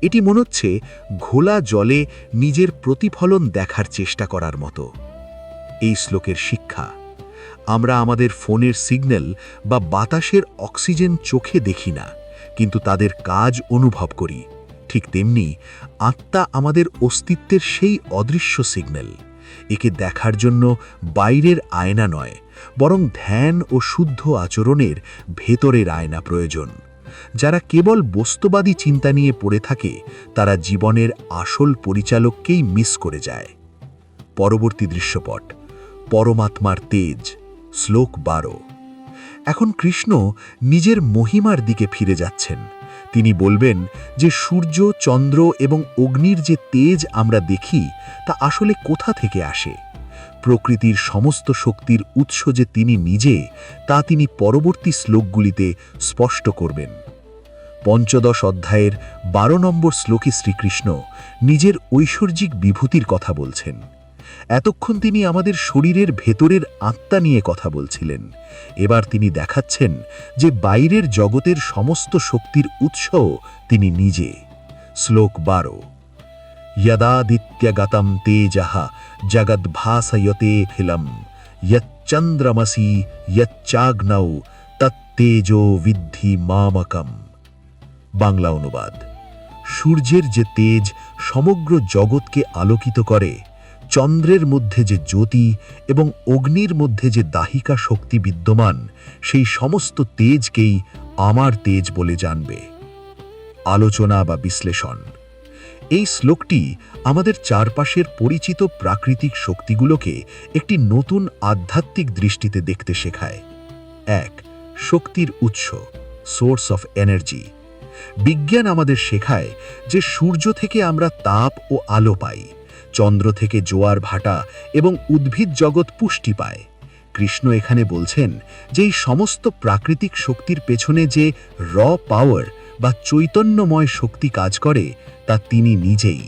এটি মনে হচ্ছে ঘোলা জলে নিজের প্রতিফলন দেখার চেষ্টা করার মতো। এই শ্লোকের শিক্ষা: আমরা আমাদের ফোনের সিগন্যাল বা বাতাসের অক্সিজেন চোখে দেখি না, কিন্তু তাদের কাজ অনুভব করি। ঠিক তেমনি আত্মা আমাদের অস্তিত্বের সেই অদৃশ্য সিগন্যাল। একে দেখার জন্য বাইরের আয়না নয়, বরং ধ্যান ও শুদ্ধ আচরণের ভেতরের আয়না প্রয়োজন। যারা কেবল বস্তুবাদী চিন্তা নিয়ে পড়ে থাকে, তারা জীবনের আসল পরিচালককেই মিস করে যায়। পরবর্তী দৃশ্যপট: পরমাত্মার তেজ। শ্লোক ১২। এখন কৃষ্ণ নিজের মহিমার দিকে ফিরে যাচ্ছেন। তিনি বলবেন যে সূর্য, চন্দ্র এবং অগ্নির যে তেজ আমরা দেখি, তা আসলে কোথা থেকে আসে। প্রকৃতির সমস্ত শক্তির উৎস যে তিনি নিজে, তা তিনি পরবর্তী শ্লোকগুলিতে স্পষ্ট করবেন। ৫ম অধ্যায়ের ১২ নম্বর শ্লোকে শ্রীকৃষ্ণ নিজের ঐশ্বর্যিক বিভূতির কথা বলছেন। এতক্ষণ তিনি আমাদের শরীরের ভেতরের আত্মা নিয়ে কথা বলছিলেন। এবার তিনি দেখাচ্ছেন যে বাইরের জগতের সমস্ত শক্তির উৎসও তিনি নিজে। শ্লোক ১২। यदादित्यगतं तेजः जगद्भासयतेऽखिलं यच्चन्द्रमसि यच्चाग्नौ तत्तेजो विद्धि मामकम्। বাংলা অনুবাদ: সূর্যের যে তেজ সমগ্র জগৎকে আলোকিত করে, চন্দ্রের মধ্যে যে জ্যোতি এবং অগ্নির মধ্যে যে দাহিকা শক্তি বিদ্যমান, সেই সমস্ত তেজকেই আমার তেজ বলে জানবে। আলোচনা বা বিশ্লেষণ: এই শ্লোকটি আমাদের চারপাশের পরিচিত প্রাকৃতিক শক্তিগুলোকে একটি নতুন আধ্যাত্মিক দৃষ্টিতে দেখতে শেখায়। ১. শক্তির উৎস, সোর্স অফ এনার্জি। বিজ্ঞান আমাদের শেখায় যে সূর্য থেকে আমরা তাপ ও আলো পাই, চন্দ্র থেকে জোয়ার ভাটা এবং উদ্ভিদ জগৎ পুষ্টি পায়। কৃষ্ণ এখানে বলছেন যে এই সমস্ত প্রাকৃতিক শক্তির পেছনে যে র পাওয়ার বা চৈতন্যময় শক্তি কাজ করে, তা তিনি নিজেই।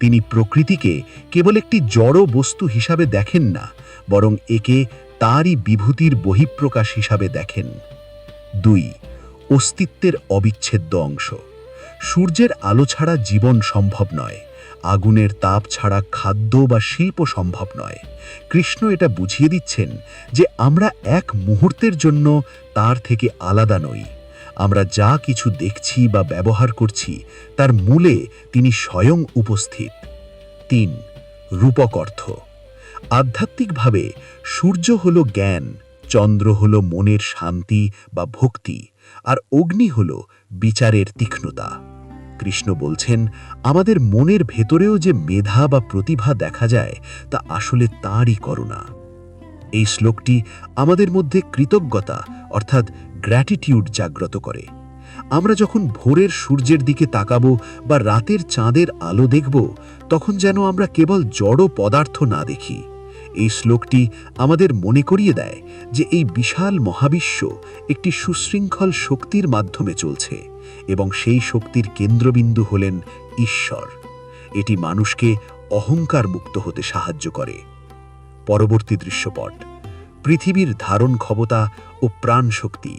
তিনি প্রকৃতিকে কেবল একটি জড় বস্তু হিসাবে দেখেন না, বরং একে তারই বিভূতির বহিঃপ্রকাশ হিসাবে দেখেন। ২. অস্তিত্বের অবিচ্ছেদ্য অংশ। সূর্যের আলো ছাড়া জীবন সম্ভব নয়, আগুনের তাপ ছাড়া খাদ্য বা শিল্প সম্ভব নয়। কৃষ্ণ এটা বুঝিয়ে দিচ্ছেন যে আমরা এক মুহূর্তের জন্য তার থেকে আলাদা নই। আমরা যা কিছু দেখছি বা ব্যবহার করছি, তার মূলে তিনি স্বয়ং উপস্থিত। ৩. রূপক অর্থ। আধ্যাত্মিকভাবে সূর্য হল জ্ঞান, চন্দ্র হল মনের শান্তি বা ভক্তি, আর অগ্নি হল বিচারের তীক্ষ্ণতা। কৃষ্ণ বলছেন, আমাদের মনের ভেতরেও যে মেধা বা প্রতিভা দেখা যায়, তা আসলে তাঁরই করুণা। এই শ্লোকটি আমাদের মধ্যে কৃতজ্ঞতা অর্থাৎ গ্র্যাটিটিউড জাগ্রত করে। আমরা যখন ভোরের সূর্যের দিকে তাকাবো বা রাতের চাঁদের আলো দেখব, তখন যেন আমরা কেবল জড় পদার্থ না দেখি। এই শ্লোকটি আমাদের মনে করিয়ে দেয় যে এই বিশাল মহাবিশ্ব একটি সুশৃঙ্খল শক্তির মাধ্যমে চলছে এবং সেই শক্তির কেন্দ্রবিন্দু হলেন ঈশ্বর। এটি মানুষকে অহংকার মুক্ত হতে সাহায্য করে। পরবর্তী দৃশ্যপট, পৃথিবীর ধারণ ক্ষমতা ও প্রাণ শক্তি,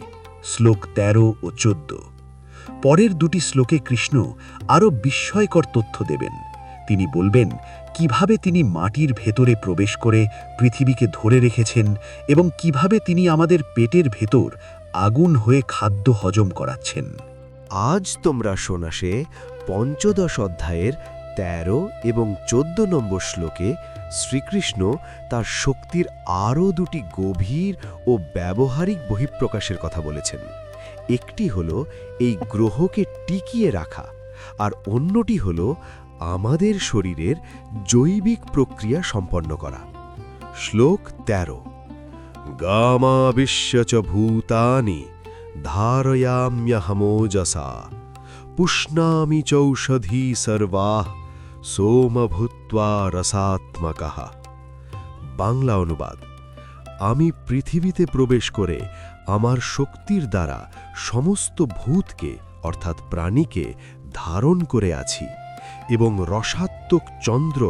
শ্লোক 13 ও 14। পরের দুটি শ্লোকে কৃষ্ণ আরও বিস্ময়কর তথ্য দেবেন। তিনি বলবেন কিভাবে তিনি মাটির ভেতরে প্রবেশ করে পৃথিবীকে ধরে রেখেছেন এবং কিভাবে তিনি আমাদের পেটের ভেতর আগুন হয়ে খাদ্য হজম করাচ্ছেন। আজ তোমরা শোনাসে 15 অধ্যায়ের 13 এবং 14 নম্বর শ্লোকে শ্রীকৃষ্ণ তার শক্তির আরও দুটি গভীর ও ব্যবহারিক বহিঃপ্রকাশের কথা বলেছেন। একটি হল এই গ্রহকে টিকিয়ে রাখা, আর অন্যটি হল আমাদের শরীরের জৈবিক প্রক্রিয়া সম্পন্ন করা। শ্লোক 13, গামাবিশ্য চ ভূতানি ধারয়াম্যহমোজসা পুষ্ণামি চৌষধি সর্বাঃ সোমভূত্বা রসাত্মকঃ। বাংলা অনুবাদ, আমি পৃথিবীতে প্রবেশ করে আমার শক্তির দ্বারা সমস্ত ভূতকে অর্থাৎ প্রাণীকে ধারণ করে আছি এবং রসাত্মক চন্দ্র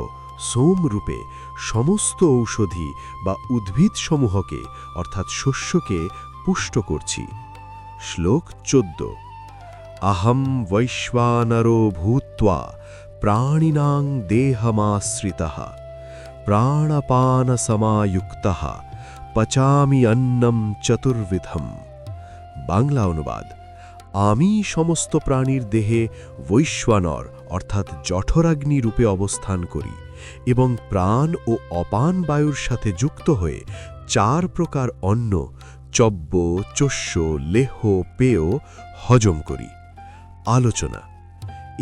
সোমরূপে সমস্ত ঔষধি বা উদ্ভিদসমূহকে অর্থাৎ শস্যকে পুষ্ট করছি। শ্লোক 14, अहं वैश्वानरो भूत्वा प्राणिनां देहमाश्रितः प्राणपानसमायुक्तः पचामि अन्नं चतुर्विधम्। বাংলা অনুবাদ, আমি সমস্ত প্রাণীর দেহে বৈশ্বানর অর্থাৎ জঠরাগ্নি রূপে অবস্থান করি এবং প্রাণ ও অপান বায়ুর সাথে যুক্ত হয়ে 4 প্রকার অন্ন চব্য, চস্য, লেহ, পেয় হজম করি। আলোচনা,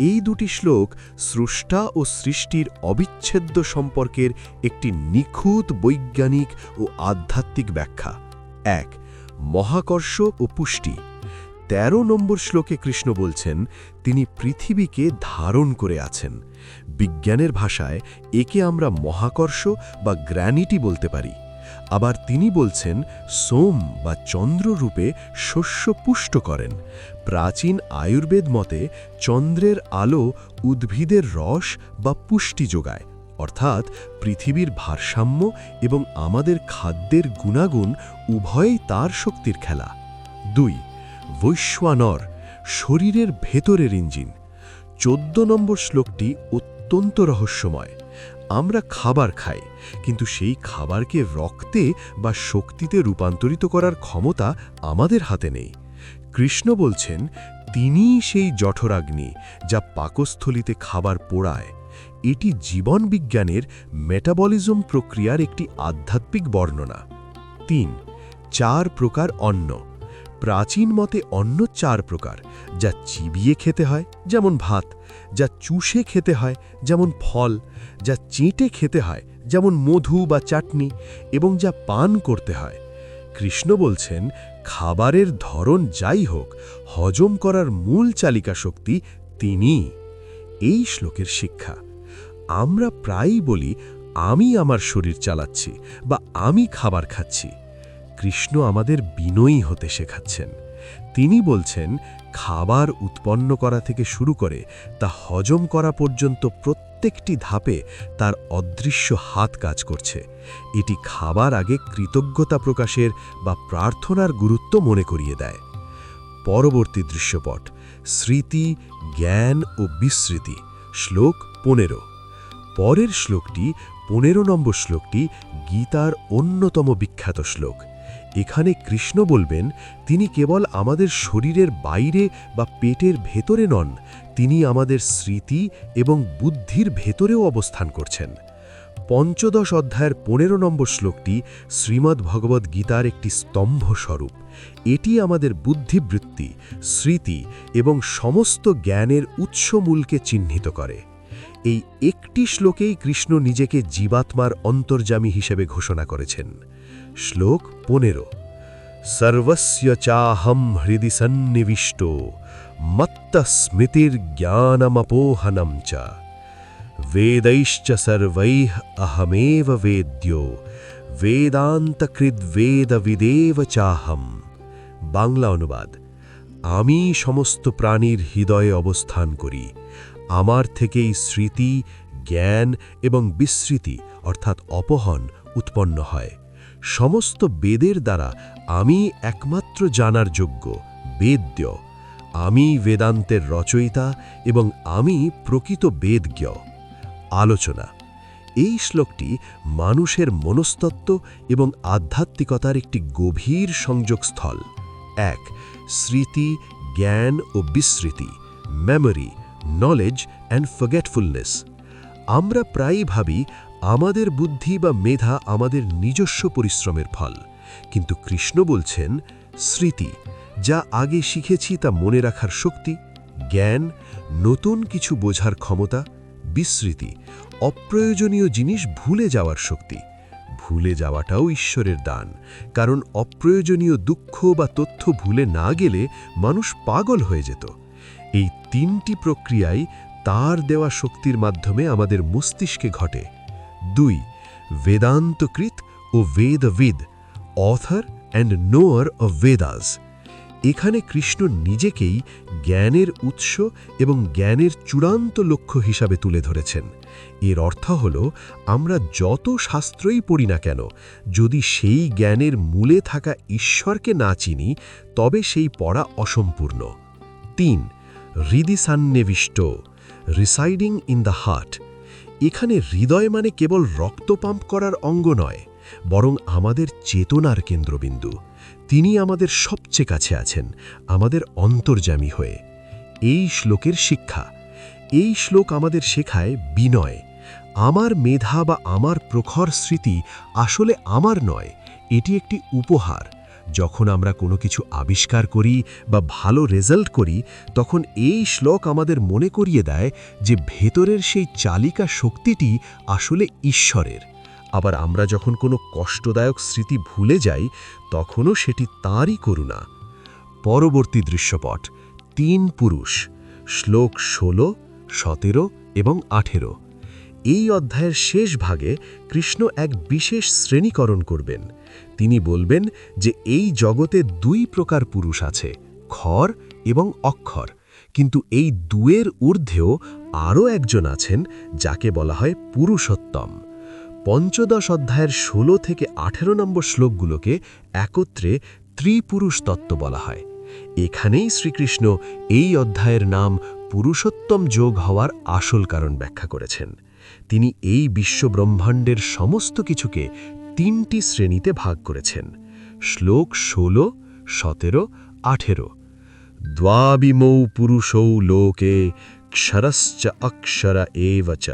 এই দুটি শ্লোক স্রষ্টা ও সৃষ্টির অবিচ্ছেদ্য সম্পর্কের একটি নিখুঁত বৈজ্ঞানিক ও আধ্যাত্মিক ব্যাখ্যা। 1. মহাকর্ষ ও পুষ্টি। 13 নম্বর শ্লোকে কৃষ্ণ বলছেন তিনি পৃথিবীকে ধারণ করে আছেন। বিজ্ঞানের ভাষায় একে আমরা মহাকর্ষ বা গ্র্যানিটি বলতে পারি। আবার তিনি বলছেন সোম বা চন্দ্র রূপে শস্য পুষ্ট করেন। প্রাচীন আয়ুর্বেদ মতে চন্দ্রের আলো উদ্ভিদের রস বা পুষ্টি যোগায়, অর্থাৎ পৃথিবীর ভারসাম্য এবং আমাদের খাদ্যের গুণাগুণ উভয়ই তার শক্তির খেলা। 2. বৈশ্বানর, শরীরের ভেতরের ইঞ্জিন। 14 নম্বর শ্লোকটি অত্যন্ত রহস্যময়। আমরা খাবার খাই, কিন্তু সেই খাবারকে রক্তে বা শক্তিতে রূপান্তরিত করার ক্ষমতা আমাদের হাতে নেই। কৃষ্ণ বলছেন তিনিই সেই জঠরাগ্নি যা পাকস্থলিতে খাবার পোড়ায়। এটি জীবন বিজ্ঞানের মেটাবলিজম প্রক্রিয়ার একটি আধ্যাত্মিক বর্ণনা। 3. 4 প্রকার অন্ন। প্রাচীন মতে অন্ন 4 প্রকার, যা চিবিয়ে খেতে হয় যেমন ভাত, যা চুষে খেতে হয় যেমন ফল, যা চেটে খেতে হয় যেমন মধু বা চাটনি, এবং যা পান করতে হয়। কৃষ্ণ বলছেন খাবারের ধরন যাই হোক, হজম করার মূল চালিকা শক্তি তিনিই। এই শ্লোকের শিক্ষা, আমরা প্রায়ই বলি আমি আমার শরীর চালাচ্ছি বা আমি খাবার খাচ্ছি। কৃষ্ণ আমাদের বিনয়ী হতে শেখাচ্ছেন। তিনি বলছেন খাবার উৎপন্ন করা থেকে শুরু করে তা হজম করা পর্যন্ত প্রত্যেকটি ধাপে তার অদৃশ্য হাত কাজ করছে। এটি খাবার আগে কৃতজ্ঞতা প্রকাশের বা প্রার্থনার গুরুত্ব মনে করিয়ে দেয়। পরবর্তী দৃশ্যপট, স্মৃতি, জ্ঞান ও বিস্মৃতি। শ্লোক 15। পরের শ্লোকটি 15 নম্বর শ্লোকটি গীতার অন্যতম বিখ্যাত শ্লোক। এখানে কৃষ্ণ বলবেন তিনি কেবল আমাদের শরীরের বাইরে বা পেটের ভেতরে নন, তিনি আমাদের স্মৃতি এবং বুদ্ধির ভেতরেও অবস্থান করছেন। 15 অধ্যায়ের 15 নম্বর শ্লোকটি শ্রীমদ্ ভগবদ্ গীতার একটি স্তম্ভস্বরূপ। এটি আমাদের বুদ্ধিবৃত্তি, স্মৃতি এবং সমস্ত জ্ঞানের উৎসমূলকে চিহ্নিত করে। এই একটি শ্লোকেই কৃষ্ণ নিজেকে জীবাত্মার অন্তর্যামী হিসেবে ঘোষণা করেছেন। শ্লোক 15। সর্বস্য চাহম হৃদি সন্নিবিষ্ট মত্ত স্মৃতির জ্ঞানমপোহনম চ। वेदैश्च सर्वैः अहमेव वेद्यो वेदान्तकृद्वेदविदेव चाहम। বাংলা অনুবাদ: আমি সমস্ত প্রাণীর হৃদয়ে অবস্থান করি। আমার থেকেই স্মৃতি, জ্ঞান এবং বিস্মৃতি অর্থাৎ অপহন উৎপন্ন হয়। সমস্ত বেদের দ্বারা আমি একমাত্র জানার যোগ্য, বেদ্য। আমি বেদান্তের রচয়িতা এবং আমি প্রকৃত বেদজ্ঞ। আলোচনা: এই শ্লোকটি মানুষের মনস্তত্ত্ব এবং আধ্যাত্মিকতার একটি গভীর সংযোগস্থল। ১. স্মৃতি, জ্ঞান ও বিস্মৃতি, মেমোরি, নলেজ অ্যান্ড ফরগেটফুলনেস। আমরা প্রায়ই ভাবি আমাদের বুদ্ধি বা মেধা আমাদের নিজস্ব পরিশ্রমের ফল, কিন্তু কৃষ্ণ বলছেন স্মৃতি, যা আগে শিখেছি তা মনে রাখার শক্তি, জ্ঞান, নতুন কিছু বোঝার ক্ষমতা, বিস্মৃতি, অপ্রয়োজনীয় জিনিস ভুলে যাওয়ার শক্তি। ভুলে যাওয়াটাও ঈশ্বরের দান, কারণ অপ্রয়োজনীয় দুঃখ বা তথ্য ভুলে না গেলে মানুষ পাগল হয়ে যেত। এই তিনটি প্রক্রিয়াই তার দেওয়া শক্তির মাধ্যমে আমাদের মস্তিষ্কে ঘটে। ২. বেদান্তকৃত ও বেদবিদ, অথর অ্যান্ড নোয়ার অব বেদাস। এখানে কৃষ্ণ নিজেকেই জ্ঞানের উৎস এবং জ্ঞানের চূড়ান্ত লক্ষ্য হিসাবে তুলে ধরেছেন। এর অর্থ হল, আমরা যত শাস্ত্রই পড়ি না কেন, যদি সেই জ্ঞানের মূলে থাকা ঈশ্বরকে না চিনি, তবে সেই পড়া অসম্পূর্ণ। ৩. হৃদিসান্নিবিষ্ট, রিসাইডিং ইন দ্য হার্ট। এখানে হৃদয় মানে কেবল রক্ত পাম্প করার অঙ্গ নয়, বরং আমাদের চেতনার কেন্দ্রবিন্দু। তিনি আমাদের সবচেয়ে কাছে আছেন, আমাদের অন্তর্যামী হয়ে। এই শ্লোকের শিক্ষা: এই শ্লোক আমাদের শেখায় বিনয়। আমার মেধা বা আমার প্রখর স্মৃতি আসলে আমার নয়, এটি একটি উপহার। যখন আমরা কোনো কিছু আবিষ্কার করি বা ভালো রেজাল্ট করি, তখন এই শ্লোক আমাদের মনে করিয়ে দেয় যে ভেতরের সেই চালিকা শক্তিটি আসলে ঈশ্বরের। আবার আমরা যখন কোনো কষ্টদায়ক স্মৃতি ভুলে যাই, তখনও সেটি তাঁরই করুণা। পরবর্তী দৃশ্যপট: ৩ পুরুষ, শ্লোক ১৬, ১৭ এবং ১৮। এই অধ্যায়ের শেষ ভাগে কৃষ্ণ এক বিশেষ শ্রেণীকরণ করবেন। তিনি বলবেন যে এই জগতে ২ প্রকার পুরুষ আছে, ক্ষর এবং অক্ষর, কিন্তু এই দুয়ের ঊর্ধ্বেও আরও একজন আছেন, যাকে বলা হয় পুরুষোত্তম। পঞ্চদশ অধ্যায়ের ১৬ থেকে ১৮ নম্বর শ্লোকগুলোকে একত্রে ত্রিপুরুষ তত্ত্ব বলা হয়। এখানেই শ্রীকৃষ্ণ এই অধ্যায়ের নাম পুরুষোত্তম যোগ হওয়ার আসল কারণ ব্যাখ্যা করেছেন। তিনি এই বিশ্বব্রহ্মাণ্ডের সমস্ত কিছুকে ৩টি শ্রেণীতে ভাগ করেছেন। শ্লোক ১৬, ১৭, ১৮। দ্বাবিমৌ পুরুষৌ লোকে ক্ষরশ্চ অক্ষর এব চ।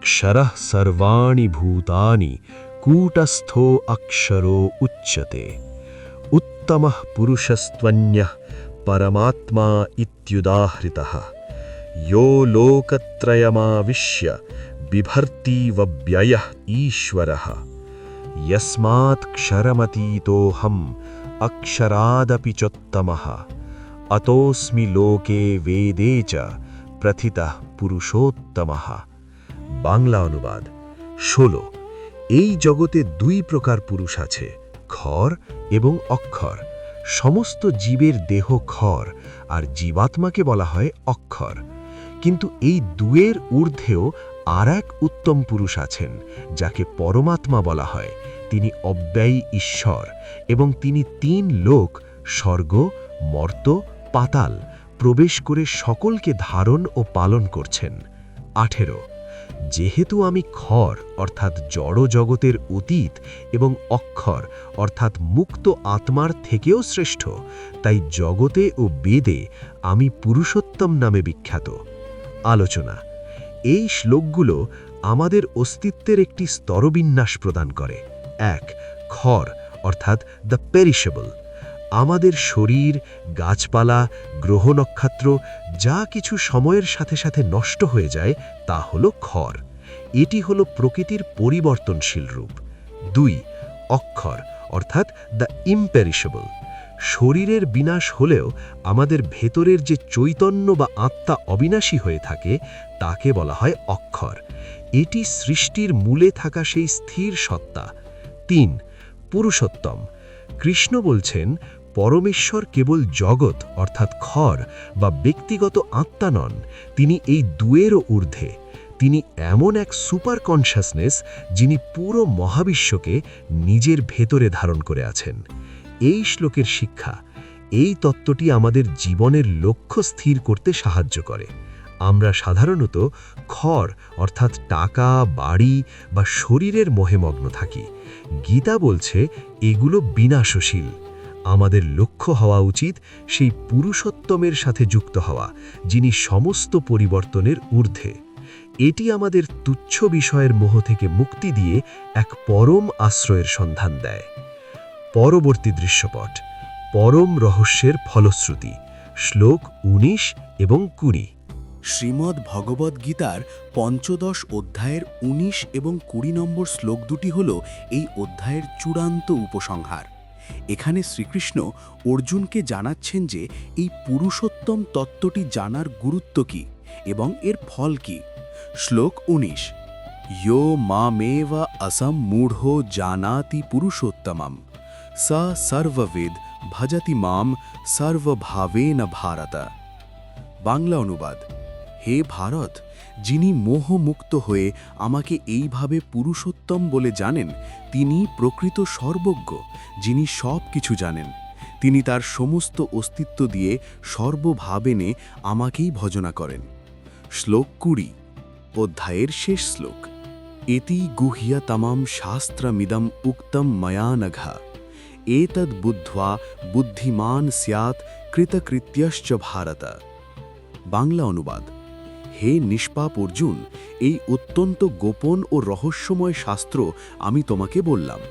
ক্ষরঃ সর্বাণি ভূতানি কূটস্থো অক্ষরো উচ্যতে। উত্তমঃ পুরুষস্ত্বন্যঃ পরমাত্মা ইত্যুদাহৃতঃ। यो लोकत्रयमाविश्य बिभर्तीव्ययः ईश्वरः। यस्मात् क्षरमतीतोऽहम् अक्षरादपि चोत्तमः। अतोऽस्मि लोके वेदे च प्रथितः पुरुषोत्तमः। বাংলা অনুবাদ: ১৬। এই জগতে ২ প্রকার পুরুষ আছে, ক্ষর এবং অক্ষর। সমস্ত জীবের দেহ ক্ষর, আর জীবাত্মাকে বলা হয় অক্ষর। কিন্তু এই দুয়ের ঊর্ধ্বেও আর এক উত্তম পুরুষ আছেন, যাকে পরমাত্মা বলা হয়। তিনি অব্যয়ী ঈশ্বর এবং তিনি ৩ লোক, স্বর্গ, মর্ত, পাতাল প্রবেশ করে সকলকে ধারণ ও পালন করছেন। ১৮। যেহেতু আমি ক্ষর অর্থাৎ জড় জগতের অতীত এবং অক্ষর অর্থাৎ মুক্ত আত্মার থেকেও শ্রেষ্ঠ, তাই জগতে ও বেদে আমি পুরুষোত্তম নামে বিখ্যাত। আলোচনা: এই শ্লোকগুলো আমাদের অস্তিত্বের একটি স্তরবিন্যাস প্রদান করে। ১. ক্ষর অর্থাৎ দ্য পেরিশেবল। আমাদের শরীর, গাছপালা, গ্রহ নক্ষত্র যা কিছু সময়ের সাথে সাথে নষ্ট হয়ে যায়, তা হল ক্ষর। এটি হল প্রকৃতির পরিবর্তনশীল রূপ। ২. অক্ষর অর্থাৎ দ্য ইম্পেরিশেবল। শরীরের বিনাশ হলেও আমাদের ভেতরের যে চৈতন্য বা আত্মা অবিনাশী হয়ে থাকে তাকে বলা হয় অক্ষর। এটি সৃষ্টির মূলে থাকা সেই স্থির সত্তা। 3. পুরুষোত্তম। কৃষ্ণ বলছেন, পরমেশ্বর কেবল জগৎ অর্থাৎ ক্ষর বা ব্যক্তিগত আত্মা নন, তিনি এই দুয়েরও ঊর্ধ্বে। তিনি এমন এক সুপার কনশাসনেস যিনি পুরো মহাবিশ্বকে নিজের ভেতরে ধারণ করে আছেন। এই শ্লোকের শিক্ষা, এই তত্ত্বটি আমাদের জীবনের লক্ষ্য স্থির করতে সাহায্য করে। আমরা সাধারণত ক্ষর অর্থাৎ টাকা, বাড়ি বা শরীরের মোহে মগ্ন থাকি। গীতা বলছে এগুলো বিনাশশীল। আমাদের লক্ষ্য হওয়া উচিত সেই পুরুষোত্তমের সাথে যুক্ত হওয়া, যিনি সমস্ত পরিবর্তনের ঊর্ধ্বে। এটি আমাদের তুচ্ছ বিষয়ের মোহ থেকে মুক্তি দিয়ে এক পরম আশ্রয়ের সন্ধান দেয়। পরবর্তী দৃশ্যপট, পরম রহস্যের ফলশ্রুতি, শ্লোক 19 এবং 20। শ্রীমদ্ ভগবদ্ গীতার 15 অধ্যায়ের 19 এবং 20 নম্বর শ্লোক দুটি হল এই অধ্যায়ের চূড়ান্ত উপসংহার। এখানে শ্রীকৃষ্ণ অর্জুনকে জানাচ্ছেন যে এই পুরুষোত্তম তত্ত্বটি জানার গুরুত্ব কী এবং এর ফল কী। শ্লোক 19, ইয়ো মামেব অসম্মূঢ়ো জানাতি পুরুষোত্তমম স সর্ববিদ ভজতি মাম সর্বভাবেন ভারত। বাংলা অনুবাদ, হে ভারত, যিনি মোহমুক্ত হয়ে আমাকে এইভাবে পুরুষোত্তম বলে জানেন, তিনি প্রকৃত সর্বজ্ঞ, যিনি সব কিছু জানেন। তিনি তার সমস্ত অস্তিত্ব দিয়ে সর্বভাবেনে আমাকেই ভজনা করেন। শ্লোক 20, অধ্যায়ের শেষ শ্লোক, এতি গুহ্যতমম শাস্ত্রমিদম উক্তম ময়া নঘা এতদ বুদ্ধ্বা বুদ্ধিমান স্যাৎ কৃতকৃত্যশ্চ ভারত। বাংলা অনুবাদ, হে নিষ্পাপ অর্জুন, এই অত্যন্ত গোপন ও রহস্যময় শাস্ত্র আমি তোমাকে বললাম।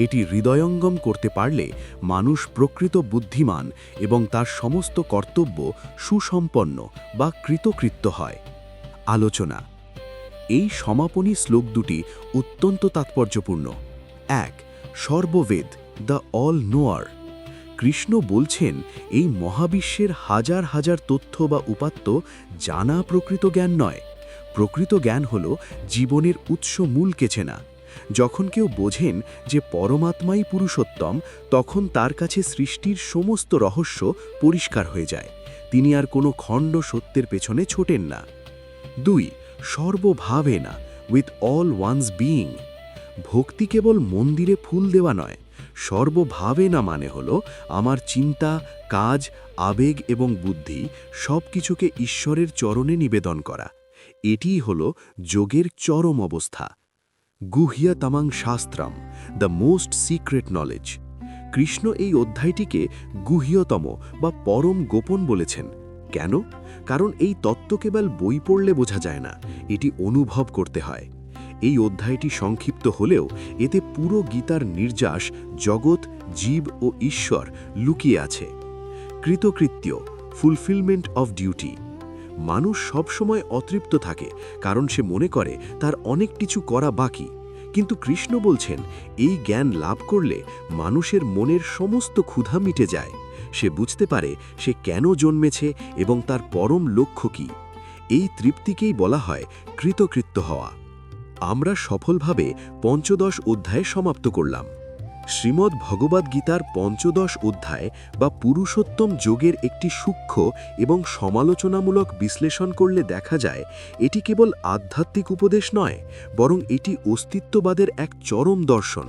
এটি হৃদয়ঙ্গম করতে পারলে মানুষ প্রকৃত বুদ্ধিমান এবং তার সমস্ত কর্তব্য সুসম্পন্ন বা কৃতকৃত্য হয়। আলোচনা, এই সমাপনী শ্লোক দুটি অত্যন্ত তাৎপর্যপূর্ণ। 1. সর্ববেদ, দ্য অল নোয়ার। কৃষ্ণ বলছেন এই মহাবিশ্বের হাজার হাজার তথ্য বা উপাত্ত জানা প্রকৃত জ্ঞান নয়। প্রকৃত জ্ঞান হল জীবনের উৎস মূলকে চেনা। যখন কেউ বোঝেন যে পরমাত্মাই পুরুষোত্তম, তখন তার কাছে সৃষ্টির সমস্ত রহস্য পরিষ্কার হয়ে যায়। তিনি আর কোনো খণ্ড সত্যের পেছনে ছোটেন না। 2. সর্বভাবেনা, উইথ অল ওয়ান্স বিইং। ভক্তি কেবল মন্দিরে ফুল দেওয়া নয়। সর্বভাবেনা মানে হল আমার চিন্তা, কাজ, আবেগ এবং বুদ্ধি সব কিছুকে ঈশ্বরের চরণে নিবেদন করা। এটিই হল যোগের চরম অবস্থা। গুহ্যতমং শাস্ত্রম, the most secret knowledge. Krishna এই অধ্যায়টিকে গুহ্যতম বা পরম গোপন বলেছেন। কেন? কারণ এই তত্ত্ব কেবল বই পড়লে বোঝা যায় না, এটি অনুভব করতে হয়। এই অধ্যায়টি সংক্ষিপ্ত হলেও এতে পুরো গীতার নির্যাস, জগৎ, জীব ও ঈশ্বর লুকিয়ে আছে। কৃতকৃত্য, ফুলফিলমেন্ট অফ ডিউটি। মানুষ সবসময় অতৃপ্ত থাকে কারণ সে মনে করে তার অনেক কিছু করা বাকি। কিন্তু কৃষ্ণ বলছেন এই জ্ঞান লাভ করলে মানুষের মনের সমস্ত ক্ষুধা মিটে যায়। সে বুঝতে পারে সে কেন জন্মেছে এবং তার পরম লক্ষ্য কী। এই তৃপ্তিকেই বলা হয় কৃতকৃত্য হওয়া। আমরা সফলভাবে 15 অধ্যায় সমাপ্ত করলাম। শ্রীমদ্ ভগবদ্ গীতার 15 অধ্যায় বা পুরুষোত্তম যোগের একটি সূক্ষ্ম এবং সমালোচনামূলক বিশ্লেষণ করলে দেখা যায় এটি কেবল আধ্যাত্মিক উপদেশ নয়, বরং এটি অস্তিত্ববাদের এক চরম দর্শন।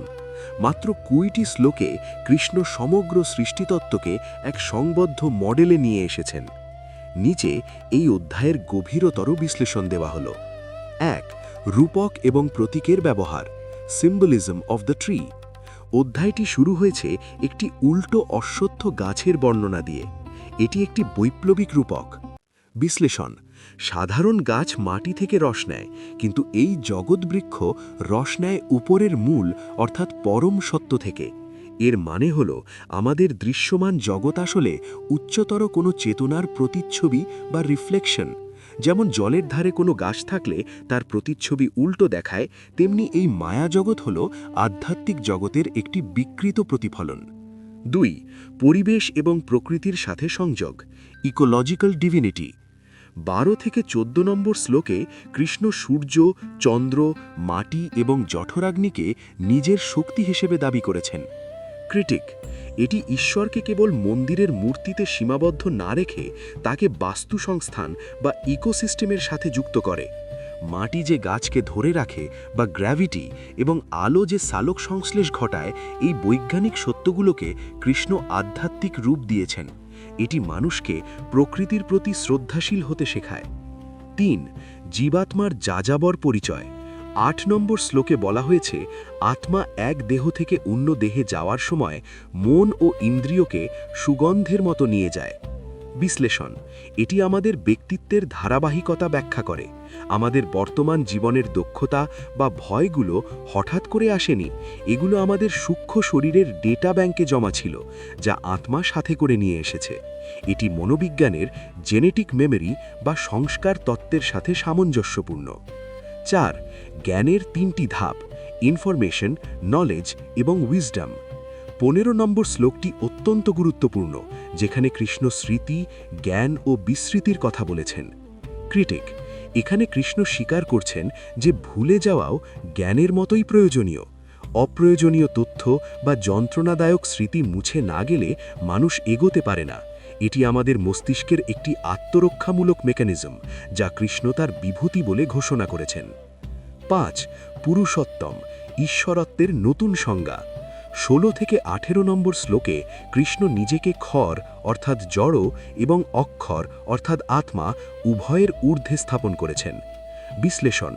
মাত্র 20টি শ্লোকে কৃষ্ণ সমগ্র সৃষ্টিতত্ত্বকে এক সংবদ্ধ মডেলে নিয়ে এসেছেন। নিচে এই অধ্যায়ের গভীরতর বিশ্লেষণ দেওয়া হল। 1. রূপক এবং প্রতীকের ব্যবহার, সিম্বলিজম অফ দ্য ট্রি। অধ্যায়টি শুরু হয়েছে একটি উল্টো অশ্বত্থ গাছের বর্ণনা দিয়ে। এটি একটি বৈপ্লবিক রূপক। বিশ্লেষণ, সাধারণ গাছ মাটি থেকে রস নেয়, কিন্তু এই জগৎবৃক্ষ রস নেয় উপরের মূল অর্থাৎ পরম সত্য থেকে। এর মানে হল আমাদের দৃশ্যমান জগৎ আসলে উচ্চতর কোনো চেতনার প্রতিচ্ছবি বা রিফ্লেকশন। যেমন জলের ধারে কোনো গাছ থাকলে তার প্রতিচ্ছবি উল্টো দেখায়, তেমনি এই মায়া জগৎ হল আধ্যাত্মিক জগতের একটি বিকৃত প্রতিফলন। 2. পরিবেশ এবং প্রকৃতির সাথে সংযোগ, ইকোলজিক্যাল ডিভিনিটি। 12 থেকে 14 নম্বর শ্লোকে কৃষ্ণ সূর্য, চন্দ্র, মাটি এবং জঠরাগ্নিকে নিজের শক্তি হিসেবে দাবি করেছেন। ক্রিটিক, এটি ঈশ্বরকে কেবল মন্দিরের মূর্তিতে সীমাবদ্ধ না রেখে তাকে বাস্তু সংস্থান বা ইকোসিস্টেমের সাথে যুক্ত করে। মাটি যে গাছকে ধরে রাখে বা গ্র্যাভিটি এবং আলো যে সালোক সংশ্লেষ ঘটায়, এই বৈজ্ঞানিক সত্যগুলোকে কৃষ্ণ আধ্যাত্মিক রূপ দিয়েছেন। এটি মানুষকে প্রকৃতির প্রতি শ্রদ্ধাশীল হতে শেখায়। 3. জীবাত্মার যাযাবর পরিচয়। 8 নম্বর শ্লোকে বলা হয়েছে, আত্মা এক দেহ থেকে অন্য দেহে যাওয়ার সময় মন ও ইন্দ্রিয়কে সুগন্ধের মতো নিয়ে যায়। বিশ্লেষণ, এটি আমাদের ব্যক্তিত্বের ধারাবাহিকতা ব্যাখ্যা করে। আমাদের বর্তমান জীবনের দক্ষতা বা ভয়গুলো হঠাৎ করে আসেনি, এগুলো আমাদের সূক্ষ্ম শরীরের ডেটা ব্যাংকে জমা ছিল, যা আত্মা সাথে করে নিয়ে এসেছে। এটি মনোবিজ্ঞানের জেনেটিক মেমরি বা সংস্কার তত্ত্বের সাথে সামঞ্জস্যপূর্ণ। 4. জ্ঞানের 3টি ধাপ, ইনফরমেশন, নলেজ এবং উইজডম। 15 নম্বর শ্লোকটি অত্যন্ত গুরুত্বপূর্ণ, যেখানে কৃষ্ণ স্মৃতি, জ্ঞান ও বিস্মৃতির কথা বলেছেন। ক্রিটিক, এখানে কৃষ্ণ স্বীকার করছেন যে ভুলে যাওয়াও জ্ঞানের মতোই প্রয়োজনীয়। অপ্রয়োজনীয় তথ্য বা যন্ত্রণাদায়ক স্মৃতি মুছে না গেলে মানুষ এগোতে পারে না। এটি আমাদের মস্তিষ্কের একটি আত্মরক্ষামূলক মেকানিজম, যা কৃষ্ণ তার বিভূতি বলে ঘোষণা করেছেন। 5. পুরুষোত্তম, ঈশ্বরত্বের নতুন সংজ্ঞা। 16 থেকে 18 নম্বর শ্লোকে কৃষ্ণ নিজেকে ক্ষর অর্থাৎ জড় এবং অক্ষর অর্থাৎ আত্মা উভয়ের ঊর্ধ্বে স্থাপন করেছেন। বিশ্লেষণ,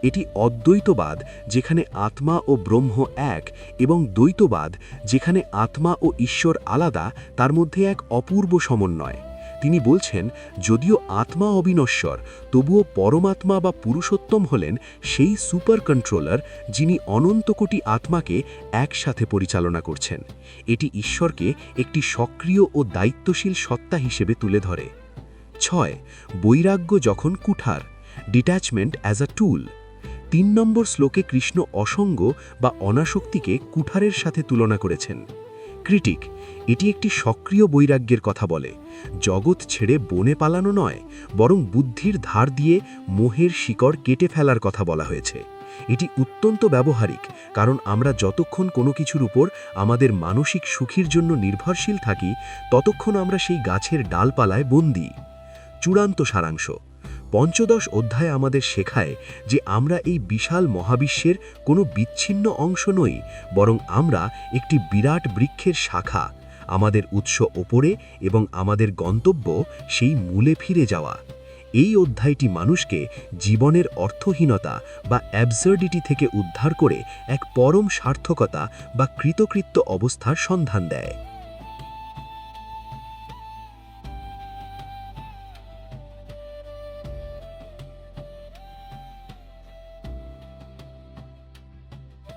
এটি অদ্বৈতবাদ, যেখানে আত্মা ও ব্রহ্ম এক, এবং দ্বৈতবাদ, যেখানে আত্মা ও ঈশ্বর আলাদা, তার মধ্যে এক অপূর্ব সমন্বয়। তিনি বলছেন, যদিও আত্মা অবিনশ্বর, তবুও পরমাত্মা বা পুরুষোত্তম হলেন সেই সুপার কন্ট্রোলার যিনি অনন্ত কোটি আত্মাকে একসাথে পরিচালনা করছেন। এটি ঈশ্বরকে একটি সক্রিয় ও দায়িত্বশীল সত্তা হিসেবে তুলে ধরে। 6. বৈরাগ্য যখন কুঠার, ডিট্যাচমেন্ট অ্যাজ আ টুল। 3 নম্বর শ্লোকে কৃষ্ণ অসঙ্গ বা অনাসক্তিকে কুঠারের সাথে তুলনা করেছেন। ক্রিটিক, এটি একটি সক্রিয় বৈরাগ্যের কথা বলে। জগৎ ছেড়ে বনে পালানো নয়, বরং বুদ্ধির ধার দিয়ে মোহের শিকড় কেটে ফেলার কথা বলা হয়েছে। এটি অত্যন্ত ব্যবহারিক, কারণ আমরা যতক্ষণ কোনো কিছুর উপর আমাদের মানসিক সুখের জন্য নির্ভরশীল থাকি, ততক্ষণ আমরা সেই গাছের ডালপালায় বন্দী। চূড়ান্ত সারাংশ, 15 অধ্যায় আমাদের শেখায় যে আমরা এই বিশাল মহাবিশ্বের কোনো বিচ্ছিন্ন অংশ নই, বরং আমরা একটি বিরাট বৃক্ষের শাখা। আমাদের উৎস ওপরে এবং আমাদের গন্তব্য সেই মূলে ফিরে যাওয়া। এই অধ্যায়টি মানুষকে জীবনের অর্থহীনতা বা অ্যাবসার্ডিটি থেকে উদ্ধার করে এক পরম সার্থকতা বা কৃতকৃত্য অবস্থার সন্ধান দেয়।